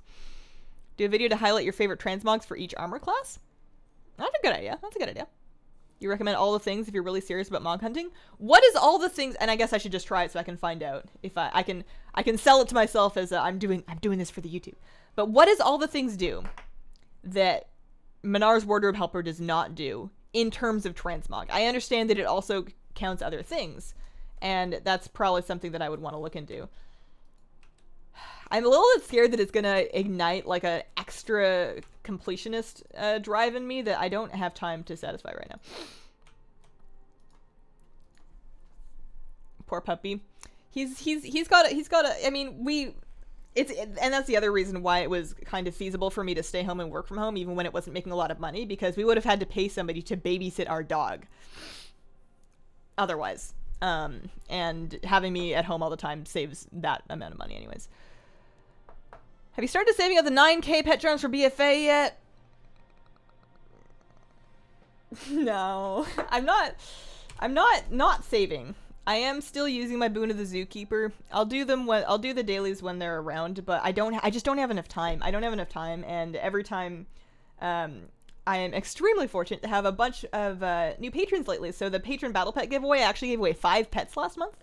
Do a video to highlight your favorite transmogs for each armor class. That's a good idea. You recommend all the things if you're really serious about mog hunting? What is all the things? And I guess I should just try it so I can find out if I can sell it to myself as I'm doing this for the YouTube. But what does all the things do that Minar's Wardrobe Helper does not do in terms of transmog? I understand that it also counts other things, and that's probably something that I would want to look into. I'm a little bit scared that it's gonna ignite like an extra completionist drive in me that I don't have time to satisfy right now. Poor puppy. He's got a, I mean, and that's the other reason why it was kind of feasible for me to stay home and work from home even when it wasn't making a lot of money, because we would have had to pay somebody to babysit our dog otherwise. And having me at home all the time saves that amount of money anyways. Have you started saving up the 9K pet charms for BFA yet? No, I'm not saving. I am still using my Boon of the Zookeeper. I'll do the dailies when they're around, but I just don't have enough time. I don't have enough time, and every time, I am extremely fortunate to have a bunch of new patrons lately. So the patron battle pet giveaway, I actually gave away 5 pets last month.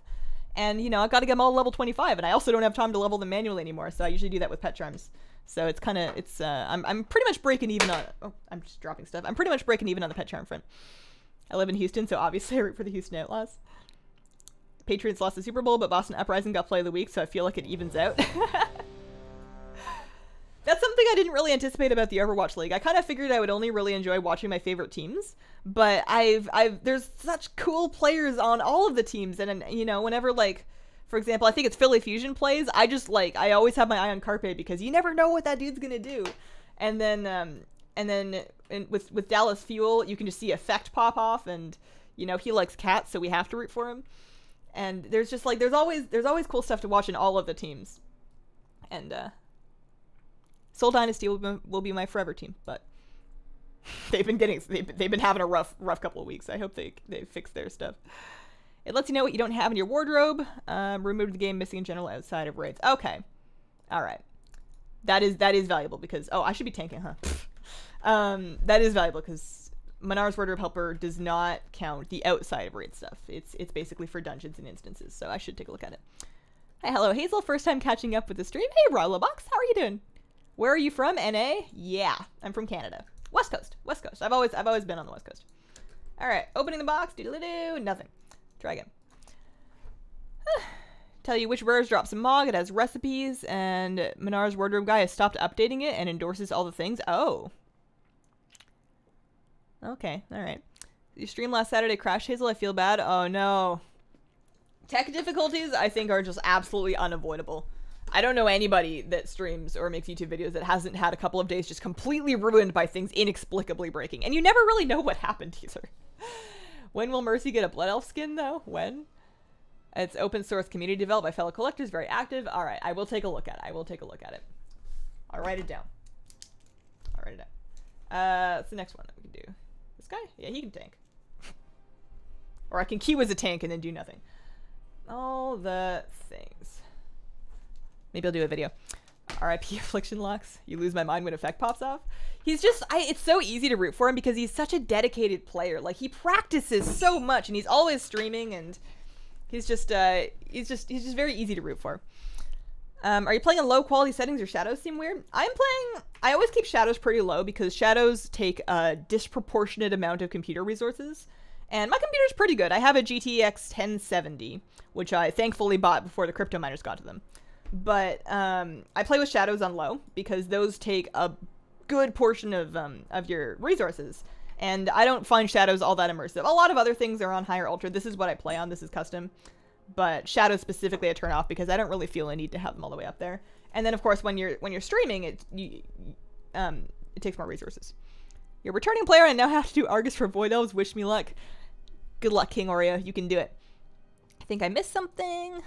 And, I got to get them all level 25, and I also don't have time to level them manually anymore, so I usually do that with pet charms. So it's kind of, I'm pretty much breaking even on, I'm just dropping stuff. I'm pretty much breaking even on the pet charm front. I live in Houston, so obviously I root for the Houston Outlaws. Patriots lost the Super Bowl, but Boston Uprising got play of the week, so I feel like it evens out. That's something I didn't really anticipate about the Overwatch League. I kind of figured I would only really enjoy watching my favorite teams, but there's such cool players on all of the teams, and whenever like For example, I think it's Philly Fusion plays. I always have my eye on Carpe because you never know what that dude's gonna do. And then with Dallas Fuel, you can just see effect pop off, and you know he likes cats, so we have to root for him. And there's just like there's always cool stuff to watch in all of the teams. And Soul Dynasty will be my forever team, but they've been having a rough couple of weeks. I hope they fix their stuff. It lets you know what you don't have in your wardrobe. Removed the game missing in general outside of raids. Okay. All right. That is valuable because... Oh, I should be tanking, huh? That is valuable because Manar's Wardrobe Helper does not count the outside of raid stuff. It's basically for dungeons and instances, so I should take a look at it. Hi, hello, Hazel. First time catching up with the stream. Hey, Rollobox. How are you doing? Where are you from? NA? Yeah, I'm from Canada. West Coast. West Coast. I've always been on the West Coast. All right. Opening the box. Doodle-doo. Nothing. Try again. Tell you which rares drop some Mog. It has recipes, and Manar's Wardrobe Guy has stopped updating it and endorses all the things. Oh. Okay. All right. You streamed last Saturday. Crash, Hazel. I feel bad. Oh, no. Tech difficulties, I think, are just absolutely unavoidable. I don't know anybody that streams or makes YouTube videos that hasn't had a couple of days just completely ruined by things inexplicably breaking. And you never really know what happened either. When will Mercy get a Blood Elf skin, though? When? It's open source community developed by fellow collectors. Very active. All right. I will take a look at it. I will take a look at it. I'll write it down. I'll write it down. What's the next one that we can do? This guy? Yeah, he can tank. Or I can queue as a tank and then do nothing. All the things. Maybe I'll do a video. RIP Affliction Lux. You lose my mind when effect pops off. He's just, it's so easy to root for him because he's such a dedicated player. Like, he practices so much and he's always streaming, and he's just very easy to root for. Are you playing in low quality settings or shadows seem weird? I always keep shadows pretty low because shadows take a disproportionate amount of computer resources. And my computer's pretty good. I have a GTX 1070, which I thankfully bought before the crypto miners got to them. But I play with shadows on low because those take a good portion of your resources. And I don't find shadows all that immersive. A lot of other things are on higher ultra. This is what I play on. This is custom. But shadows specifically I turn off because I don't really feel a need to have them all the way up there. And then of course when you're streaming, it takes more resources. You're a returning player and now have to do Argus for Void Elves. Wish me luck. Good luck, King Oreo. You can do it. I think I missed something.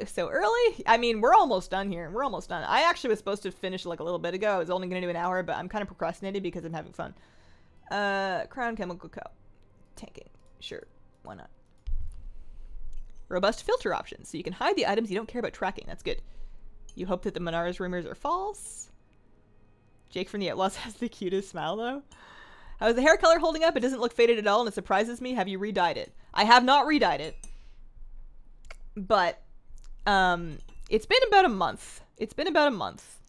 So early? I mean, we're almost done here. We're almost done. I actually was supposed to finish like a little bit ago. I was only going to do an hour, but I'm kind of procrastinating because I'm having fun. Crown Chemical Co. Tanking. Sure. Why not? Robust filter options, so you can hide the items you don't care about tracking. That's good. You hope that the Manara's rumors are false. Jake from the Outlaws has the cutest smile, though. How is the hair color holding up? It doesn't look faded at all, and it surprises me. Have you re-dyed it? I have not re-dyed it. But, it's been about a month. It's been about a month.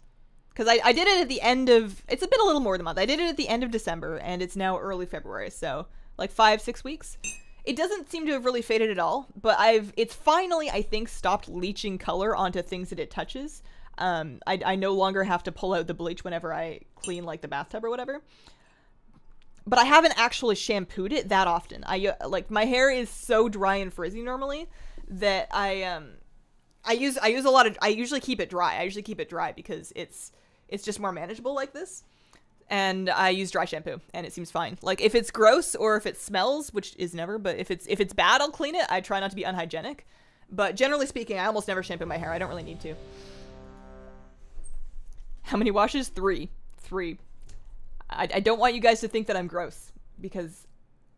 Because I did it at the end of... It's been a little more than a month. I did it at the end of December, and it's now early February, so like 5-6 weeks. It doesn't seem to have really faded at all, but it's finally, I think, stopped leaching color onto things that it touches. I no longer have to pull out the bleach whenever I clean, like, the bathtub or whatever. But I haven't actually shampooed it that often. Like, my hair is so dry and frizzy normally that I usually keep it dry. I usually keep it dry because it's just more manageable like this. And I use dry shampoo, and it seems fine. Like, if it's gross or if it smells, which is never, but if it's bad, I'll clean it. I try not to be unhygienic. But generally speaking, I almost never shampoo my hair. I don't really need to. How many washes? 3. 3. I don't want you guys to think that I'm gross, because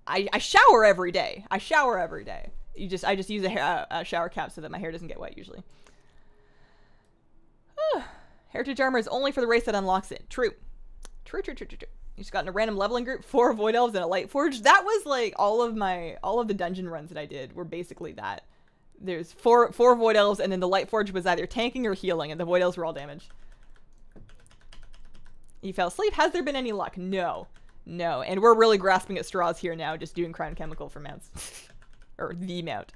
I shower every day. I shower every day. I just use a shower cap so that my hair doesn't get wet, usually. Heritage armor is only for the race that unlocks it. True. True. You just got in a random leveling group, 4 Void Elves and a Light Forge. That was like all of the dungeon runs that I did were basically that. There's four Void Elves, and then the Light Forge was either tanking or healing, and the Void Elves were all damaged. You fell asleep? Has there been any luck? No. No. And we're really grasping at straws here now, just doing Crown Chemical for mounts. Or the mount.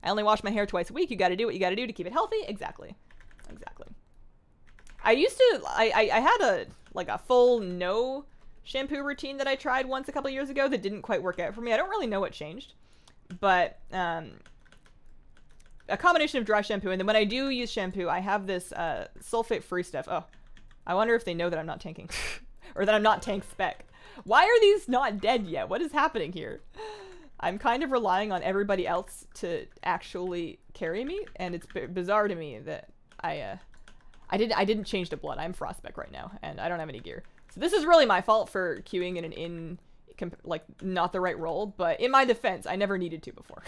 I only wash my hair twice a week. You gotta do what you gotta do to keep it healthy. Exactly. Exactly. I used to, I had a full no shampoo routine that I tried once a couple years ago that didn't quite work out for me. I don't really know what changed, but a combination of dry shampoo, and then when I do use shampoo, I have this sulfate-free stuff. Oh, I wonder if they know that I'm not tanking. Or that I'm not tank spec. Why are these not dead yet? What is happening here? I'm kind of relying on everybody else to actually carry me, and it's bizarre to me that I didn't change to blood. I'm frostspec right now, and I don't have any gear. So this is really my fault for queuing in like not the right role, but in my defense, I never needed to before.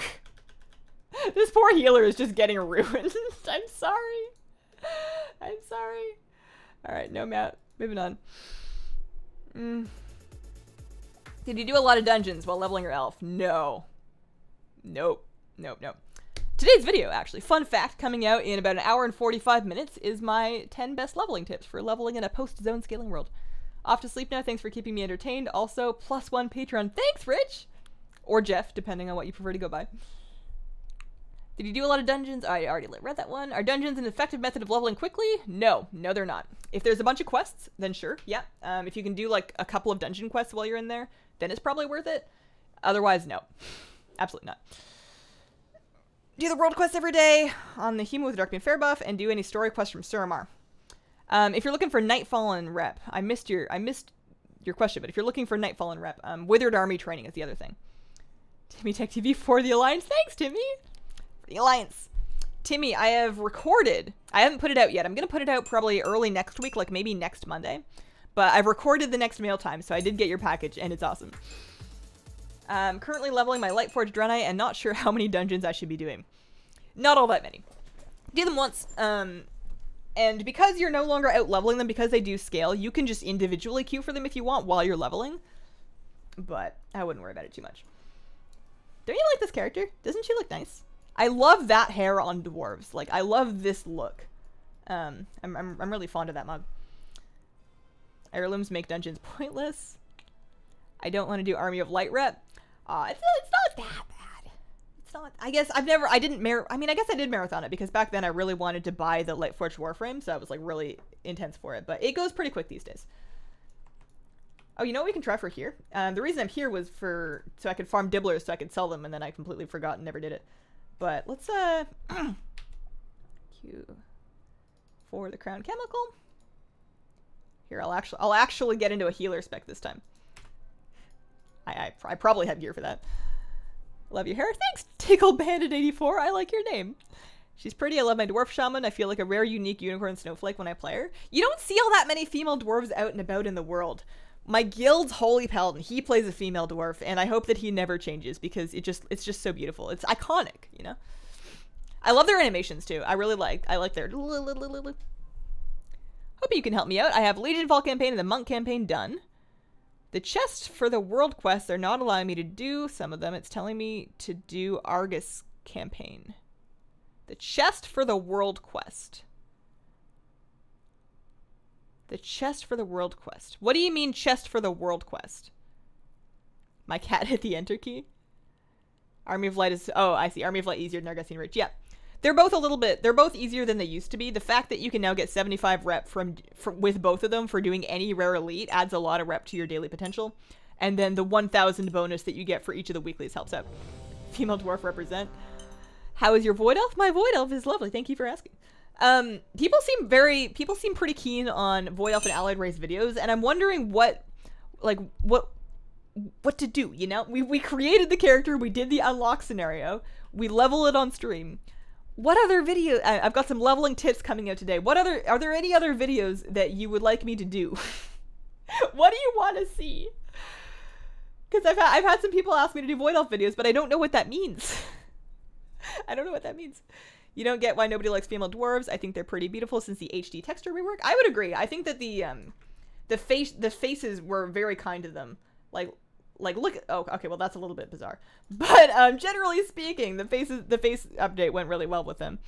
This poor healer is just getting ruined. I'm sorry. I'm sorry. Alright, no mount. Moving on. Did you do a lot of dungeons while leveling your elf? No. Nope. Nope, nope. Today's video, actually, fun fact, coming out in about an hour and 45 minutes, is my 10 best leveling tips for leveling in a post-zone scaling world. Off to sleep now. Thanks for keeping me entertained. Also, +1 Patreon. Thanks, Rich! Or Jeff, depending on what you prefer to go by. Did you do a lot of dungeons? I already read that one. Are dungeons an effective method of leveling quickly? No. No, they're not. If there's a bunch of quests, then sure, yeah. If you can do, like, a couple of dungeon quests while you're in there, then it's probably worth it. Otherwise, no. Absolutely not. Do the world quests every day on the human with Dark Fair buff, and do any story quests from Suramar. If you're looking for Nightfallen rep, I missed your question, but if you're looking for Nightfallen rep, Withered Army training is the other thing. Timmy Tech TV for the Alliance. Thanks, Timmy! The Alliance. Timmy, I have recorded. I haven't put it out yet. I'm going to put it out probably early next week, like maybe next Monday. But I've recorded the next mail time, so I did get your package, and it's awesome. I'm currently leveling my Lightforged Draenei and not sure how many dungeons I should be doing. Not all that many. Do them once. And because you're no longer out leveling them because they do scale, you can just individually queue for them if you want while you're leveling. But I wouldn't worry about it too much. Don't you like this character? Doesn't she look nice? I love that hair on dwarves. Like, I love this look. I'm really fond of that mug. Heirlooms make dungeons pointless. I don't want to do Army of Light rep. It's not that bad. It's not. I guess I guess I did marathon it because back then I really wanted to buy the Lightforged Warframe, so I was like really intense for it. But it goes pretty quick these days. Oh, you know what we can try for here? The reason I'm here was so I could farm Dibblers so I could sell them, and then I completely forgot and never did it. But let's queue for the Crown Chemical. Here, I'll actually get into a healer spec this time. I probably have gear for that. Love your hair. Thanks, Tickle Bandit 84. I like your name. She's pretty. I love my dwarf shaman. I feel like a rare, unique unicorn snowflake when I play her. You don't see all that many female dwarves out and about in the world. My guild's Holy Paladin, he plays a female dwarf, and I hope that he never changes because it's just so beautiful. It's iconic, you know? I love their animations too. I like their hope you can help me out. I have Legion Fall campaign and the Monk campaign done. The chests for the world quests are not allowing me to do some of them. It's telling me to do Argus campaign. The chest for the world quest. The chest for the world quest. What do you mean chest for the world quest? My cat hit the enter key. Army of Light is... Oh, I see. Army of Light easier than Argosian Reach. Yeah. They're both easier than they used to be. The fact that you can now get 75 rep with both of them for doing any rare elite adds a lot of rep to your daily potential. And then the 1,000 bonus that you get for each of the weeklies helps out. Female dwarf represent. How is your Void Elf? My Void Elf is lovely. Thank you for asking. People seem pretty keen on Void Elf and Allied Race videos, and I'm wondering what to do, you know? We created the character, we did the unlock scenario, we level it on stream. What other video? I've got some leveling tips coming out today. Are there any other videos that you would like me to do? What do you want to see? Because I've had some people ask me to do Void Elf videos, but I don't know what that means. I don't know what that means. You don't get why nobody likes female dwarves. I think they're pretty beautiful since the HD texture rework. I would agree. I think that the faces were very kind to them. Like look. Oh, okay. Well, that's a little bit bizarre. But generally speaking, the face update went really well with them.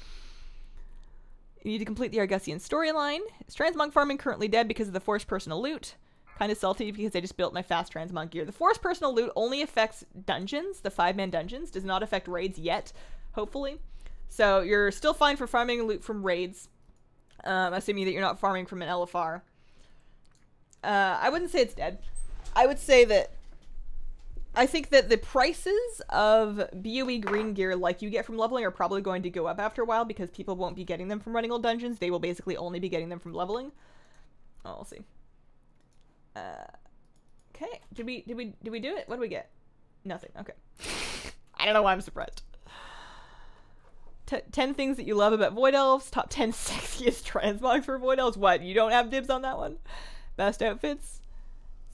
You need to complete the Argosian storyline. Is transmog farming currently dead because of the forced personal loot? Kind of salty because I just built my fast transmog gear. The forced personal loot only affects dungeons. The 5-man dungeons does not affect raids yet. Hopefully. So you're still fine for farming loot from raids, assuming that you're not farming from an LFR. I wouldn't say it's dead. I would say that I think that the prices of BOE green gear like you get from leveling are probably going to go up after a while because people won't be getting them from running old dungeons. They will basically only be getting them from leveling. Oh, we'll see. Okay. Did we do it? What did we get? Nothing. Okay. I don't know why I'm surprised. 10 things that you love about Void Elves. Top 10 sexiest transmogs for Void Elves. What? You don't have dibs on that one? Best outfits.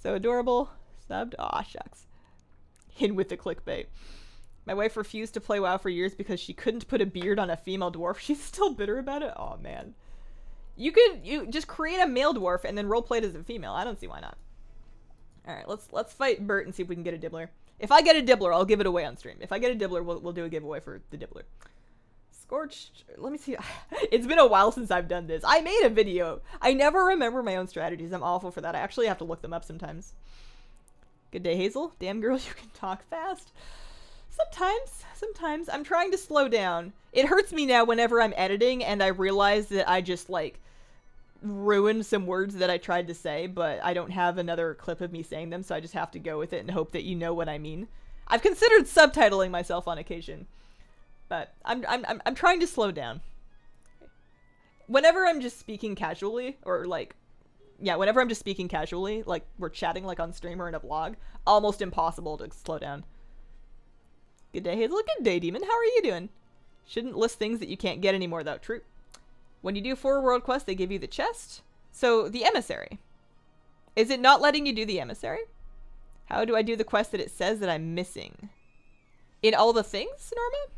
So adorable. Subbed. Aw, shucks. In with the clickbait. My wife refused to play WoW for years because she couldn't put a beard on a female dwarf. She's still bitter about it? Oh, man. You just create a male dwarf and then roleplay it as a female. I don't see why not. Alright, let's fight Bert and see if we can get a dibbler. If I get a dibbler, I'll give it away on stream. If I get a dibbler, we'll do a giveaway for the dibbler. Scorched. Let me see. It's been a while since I've done this. I made a video. I never remember my own strategies. I'm awful for that. I actually have to look them up sometimes. Good day, Hazel. Damn girl, you can talk fast. Sometimes. I'm trying to slow down. It hurts me now whenever I'm editing and I realize that I just, like, ruined some words that I tried to say, but I don't have another clip of me saying them, so I just have to go with it and hope that you know what I mean. I've considered subtitling myself on occasion, but I'm trying to slow down. Whenever I'm just speaking casually, or like, yeah, whenever I'm just speaking casually, like we're chatting like on stream or in a vlog, almost impossible to slow down. Good day, Hazel. Good day, Demon. How are you doing? Shouldn't list things that you can't get anymore, though. True. When you do 4 world quests, they give you the chest. So, the emissary. Is it not letting you do the emissary? How do I do the quest that it says that I'm missing? In all the things, Norma?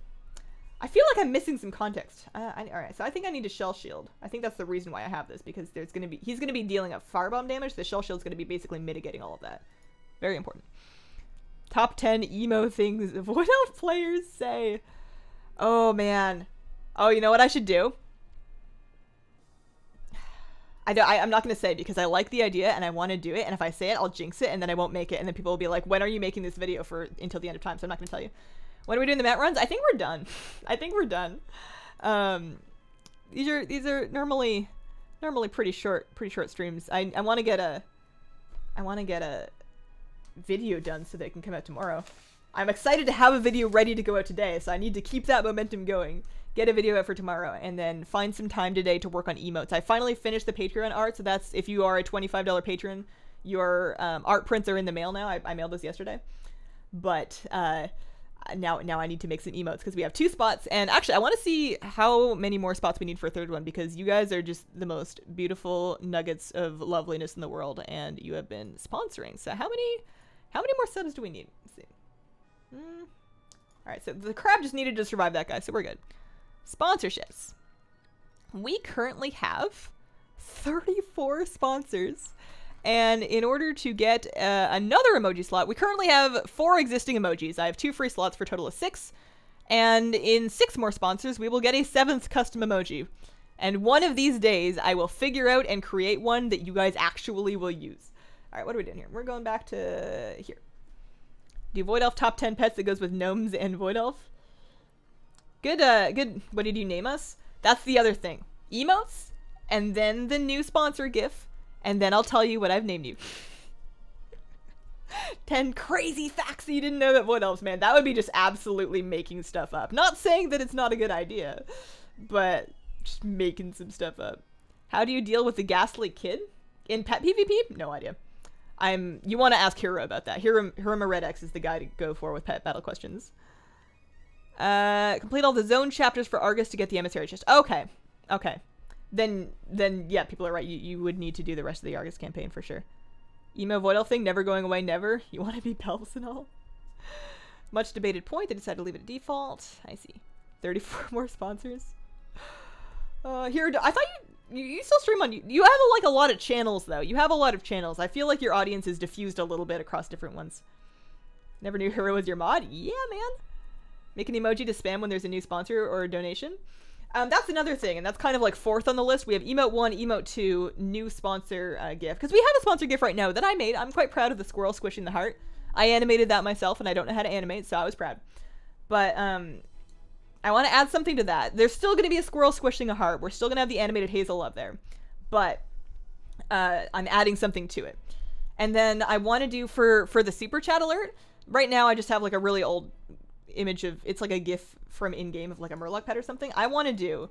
I feel like I'm missing some context. Alright, so I think I need a shell shield. I think that's the reason why I have this, because he's gonna be dealing a firebomb damage. The shell shield's gonna be basically mitigating all of that. Very important. Top 10 emo things Void Elf players say. Oh, man. Oh, you know what I should do? I'm not going to say because I like the idea and I want to do it, and if I say it, I'll jinx it, and then I won't make it, and then people will be like, when are you making this video for until the end of time? So I'm not going to tell you. When are we doing the mat runs? I think we're done. I think we're done. These are normally pretty short streams. I want to get a video done so they can come out tomorrow. I'm excited to have a video ready to go out today, so I need to keep that momentum going. Get a video out for tomorrow, and then find some time today to work on emotes. I finally finished the Patreon art, so that's, if you are a $25 patron, your art prints are in the mail now. I mailed those yesterday. But now I need to make some emotes, because we have 2 spots, and actually I want to see how many more spots we need for a 3rd one, because you guys are just the most beautiful nuggets of loveliness in the world, and you have been sponsoring. So how many more subs do we need? Let's see. Alright, so the crab just needed to survive that guy, so we're good. Sponsorships. We currently have 34 sponsors, and in order to get another emoji slot, we currently have 4 existing emojis. I have 2 free slots for a total of 6, and in 6 more sponsors, we will get a 7th custom emoji. And one of these days, I will figure out and create one that you guys actually will use. Alright, what are we doing here? We're going back to here. Do Void Elf top 10 pets that goes with gnomes and Void Elf? Good, what did you name us? That's the other thing. Emotes, and then the new sponsor gif, and then I'll tell you what I've named you. 10 crazy facts that you didn't know about Void Elves, man. That would be just absolutely making stuff up. Not saying that it's not a good idea, but just making some stuff up. How do you deal with the ghastly kid? In pet PvP? No idea. You want to ask Hira about that. Hirama Red X is the guy to go for with pet battle questions. Complete all the zone chapters for Argus to get the emissary chest. Okay. Then yeah, people are right. You would need to do the rest of the Argus campaign for sure. Emo Void Elf thing, never going away, never. You want to be Pelvis and all? Much debated point. They decided to leave it at default. I see. 34 more sponsors. Here, I thought you still stream on, you have like a lot of channels though. You have a lot of channels. I feel like your audience is diffused a little bit across different ones. Never knew Hero was your mod? Yeah, man. Make an emoji to spam when there's a new sponsor or a donation. That's another thing, and that's kind of like 4th on the list. We have emote 1, emote 2, new sponsor GIF. Because we have a sponsor GIF right now that I made. I'm quite proud of the squirrel squishing the heart. I animated that myself, and I don't know how to animate, so I was proud. But I want to add something to that. There's still going to be a squirrel squishing a heart. We're still going to have the animated Hazel up there. But I'm adding something to it. And then I want to do for the super chat alert, Right now, I just have like a really old image of, it's like a GIF from in-game of like a Murloc pet or something. I want to do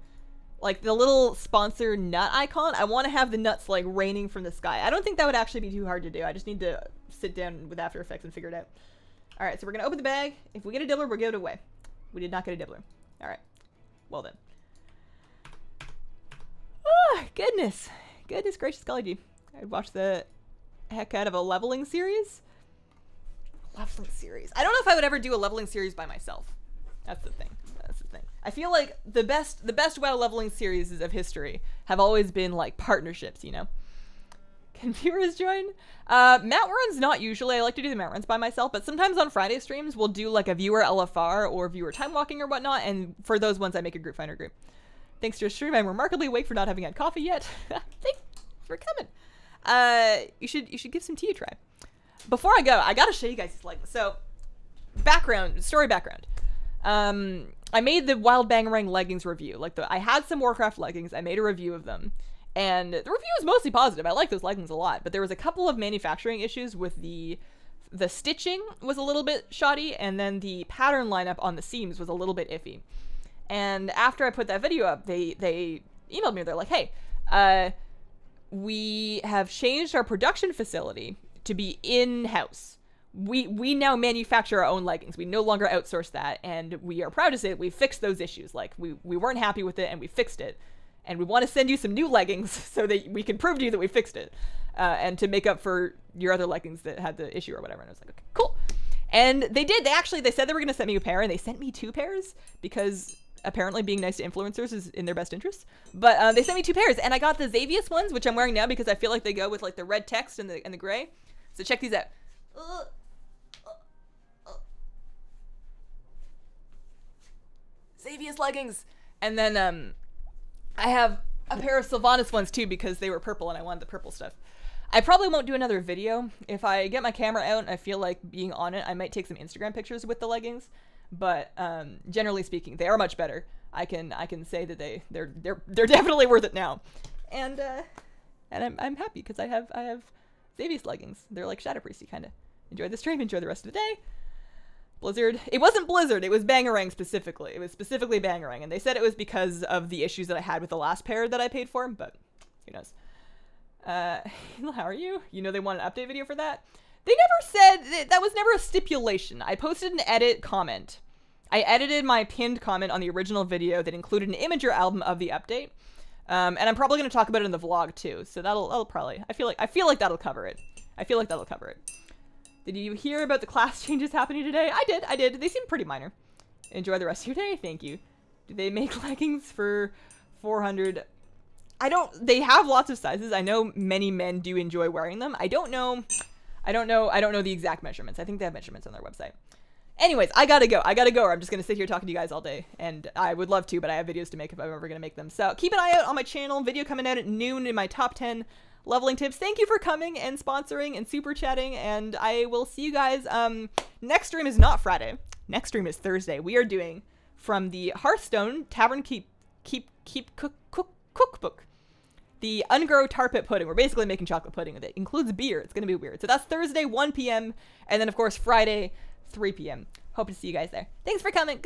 like the little sponsor nut icon. I want to have the nuts like raining from the sky. I don't think that would actually be too hard to do. I just need to sit down with After Effects and figure it out. All right, so we're going to open the bag. If we get a dibbler, we'll give it away. We did not get a dibbler. All right. Well then. Oh, goodness. Goodness gracious golly gee. I watched the heck out of a leveling series. Leveling series. I don't know if I would ever do a leveling series by myself. That's the thing. That's the thing. I feel like the best WoW leveling series of history have always been like partnerships, you know? Can viewers join? Mount runs not usually. I like to do the mount runs by myself, but sometimes on Friday streams we'll do like a viewer LFR or viewer time walking or whatnot, and for those ones I make a group finder group. Thanks to your stream, I'm remarkably awake for not having had coffee yet. Thanks for coming. You should give some tea a try. Before I go, I gotta show you guys this leggings. So, story background. I made the Wild Bangarang leggings review. Like I had some Warcraft leggings. I made a review of them, and the review was mostly positive. I like those leggings a lot, but there was a couple of manufacturing issues with the stitching was a little bit shoddy, and then the pattern lineup on the seams was a little bit iffy. And after I put that video up, they emailed me. They're like, "Hey, we have changed our production facility to be in-house. We now manufacture our own leggings. We no longer outsource that, and we are proud to say that we fixed those issues. Like, we weren't happy with it, and we fixed it. And we want to send you some new leggings so that we can prove to you that we fixed it, and to make up for your other leggings that had the issue or whatever." And I was like, okay, cool. And they did. They said they were going to send me a pair, and they sent me 2 pairs because apparently being nice to influencers is in their best interest. But they sent me 2 pairs, and I got the Xavius ones, which I'm wearing now because I feel like they go with like the red text and the gray. So check these out. Xavius leggings. And then I have a pair of Sylvanas ones too because they were purple and I wanted the purple stuff. I probably won't do another video. If I get my camera out and I feel like being on it, I might take some Instagram pictures with the leggings. But generally speaking, they are much better. I can say that they're definitely worth it now. And I'm happy because I have Xavius leggings. They're like Shadow Priesty kind of. Enjoy the stream. Enjoy the rest of the day. Blizzard. It wasn't Blizzard. It was Bangarang specifically. It was specifically Bangarang, and they said it was because of the issues that I had with the last pair that I paid for. But who knows? How are you? You know they want an update video for that. They never said that was never a stipulation. I posted an edit comment. I edited my pinned comment on the original video that included an Imager album of the update. And I'm probably going to talk about it in the vlog too. So that'll probably, I feel like that'll cover it. I feel like that'll cover it. Did you hear about the class changes happening today? I did. They seem pretty minor. Enjoy the rest of your day. Thank you. Do they make leggings for 400? They have lots of sizes. I know many men do enjoy wearing them. I don't know the exact measurements. I think they have measurements on their website. Anyways, I gotta go, or I'm just gonna sit here talking to you guys all day, and I would love to, but I have videos to make if I'm ever gonna make them. So keep an eye out on my channel. Video coming out at noon in my top 10 leveling tips. Thank you for coming and sponsoring and super chatting, and I will see you guys. Next stream is not Friday. Next stream is Thursday. We are doing from the Hearthstone Tavern Cookbook, the Ungrow Tar Pit Pudding. We're basically making chocolate pudding with it. Includes beer. It's gonna be weird. So that's Thursday 1 p.m. and then of course Friday 3 p.m. Hope to see you guys there. Thanks for coming.